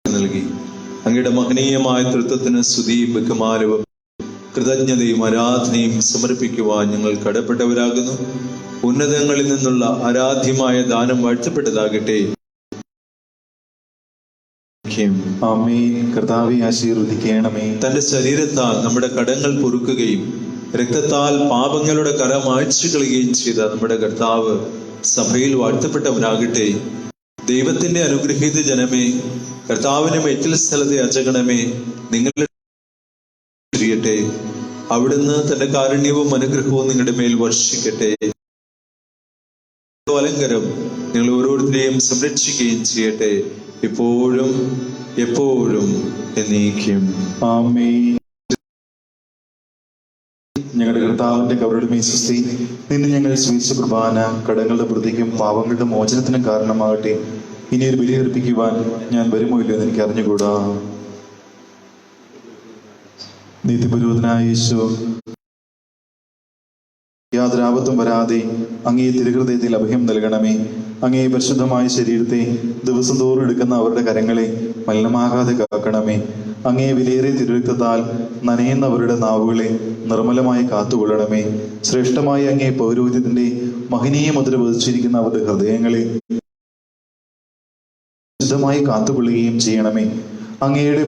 നൽകി. അങ്ങയുടെ മഹനീയമായ തൃത്വത്തിന് സ്തുതിയും ബഹുമാനവും കൃതജ്ഞതയും ആരാധനയും സമർപ്പിക്കുവാൻ ഞങ്ങൾ കടപ്പെട്ടവരാകുന്നു. ഉന്നതങ്ങളിൽ നിന്നുള്ള ആരാധ്യമായ ദാനം വാഴ്ത്തപ്പെട്ടതാകട്ടെ. ആമേൻ. കർത്താവേ, ആശീർവദിക്കണമേ. തന്റെ ശരീരത്താൽ നമ്മുടെ കടങ്ങൾ പൊറുക്കുകയും രക്തത്താൽ പാപങ്ങളുടെ കര മായ്ച്ചു കളയുകയും ചെയ്ത നമ്മുടെ കർത്താവ് സഭയിൽ വാഴ്ത്തപ്പെട്ടവനാകട്ടെ. ദൈവത്തിന്റെ അനുഗ്രഹീത ജനമേ, കർത്താവിനെ മേറ്റിൽ സ്ഥലത്തെ അജഗണമേ, നിങ്ങളുടെ ചെയ്യട്ടെ. അവിടുന്ന് തന്റെ കാരുണ്യവും അനുഗ്രഹവും നിങ്ങളുടെ മേൽ വർഷിക്കട്ടെ. അലങ്കരം നിങ്ങൾ ഓരോരുത്തരെയും സംരക്ഷിക്കുകയും ചെയ്യട്ടെ. ഇപ്പോഴും എപ്പോഴും എന്നേക്കും. ആമേൻ. ഞങ്ങളുടെ കർത്താവിന്റെ കവരുടെ സ്വസ്തി. നിന്നെ ഞങ്ങൾ സ്വീകരിച്ച കുർബാന കടങ്ങളുടെ പ്രതിക്കും പാവങ്ങളുടെ മോചനത്തിനും കാരണമാകട്ടെ. ഇനി ഒരു ബലി അർപ്പിക്കുവാൻ ഞാൻ വരുമോ ഇല്ലയോ എന്ന് എനിക്ക് അറിഞ്ഞുകൂടാ. നീതിപുരോധനായ യേശു, യാതൊരു ആപത്തും വരാതെ അങ്ങേ തിരുഹൃദയത്തിൽ അഭയം നൽകണമേ. അങ്ങേ പരിശുദ്ധമായ ശരീരത്തെ ദിവസം തോറും എടുക്കുന്ന അവരുടെ കരങ്ങളെ മലിനമാകാതെ കാക്കണമേ. അങ്ങേ വിലയേറിയ തിരുരക്തത്താൽ നനയുന്നവരുടെ നാവുകളെ നിർമ്മലമായി കാത്തുകൊള്ളണമേ. ശ്രേഷ്ഠമായ അങ്ങേ പൗരോഹിത്യത്തിന്റെ മഹനീയ മുദ്ര വധിച്ചിരിക്കുന്ന അവരുടെ ഹൃദയങ്ങളെ ശുദ്ധമായി കാത്തുകൊള്ളുകയും ചെയ്യണമേ. അങ്ങയുടെ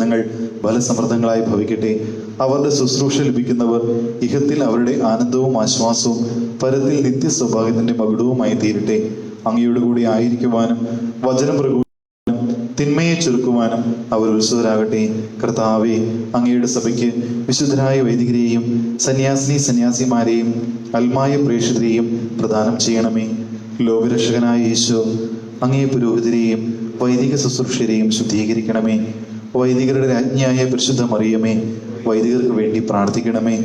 ഞങ്ങൾ ബലസമൃദ്ധങ്ങളായി ഭവിക്കട്ടെ. അവരുടെ ശുശ്രൂഷ ലഭിക്കുന്നവർ ഇഹത്തിൽ അവരുടെ ആനന്ദവും ആശ്വാസവും പരത്തിൽ നിത്യ സൗഭാഗ്യത്തിന്റെ മകുടവുമായി തീരട്ടെ. അങ്ങയുടെ കൂടി ആയിരിക്കുവാനും വചനം പ്രകോപിക്കാനും തിന്മയെ ചെറുക്കുവാനും അവർ ഉത്സുകരാകട്ടെ. കർത്താവേ, അങ്ങയുടെ സഭയ്ക്ക് വിശുദ്ധരായ വൈദികരെയും സന്യാസിമാരെയും അൽമായ പ്രേക്ഷിതരെയും പ്രദാനം ചെയ്യണമേ. ലോകരക്ഷകനായ യേശു, അങ്ങേ പുരോഹിതരെയും വൈദിക ശുശ്രൂഷരെയും ശുദ്ധീകരിക്കണമേ. വൈദികരുടെ രാജ്ഞിയായ പരിശുദ്ധ മറിയമേ, വൈദികർക്ക് വേണ്ടി പ്രാർത്ഥിക്കണമേ.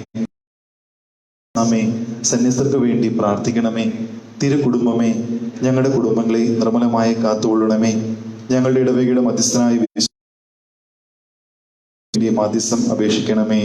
നമ്മെ സന്യസ്തർക്ക് വേണ്ടി പ്രാർത്ഥിക്കണമേ. തിരുകുടുംബമേ, ഞങ്ങളുടെ കുടുംബങ്ങളെ നിർമ്മലമായി കാത്തുകൊള്ളണമേ. ഞങ്ങളുടെ ഇടവകയുടെ മധ്യസ്ഥനായ മാധ്യസ്ഥം അപേക്ഷിക്കണമേ.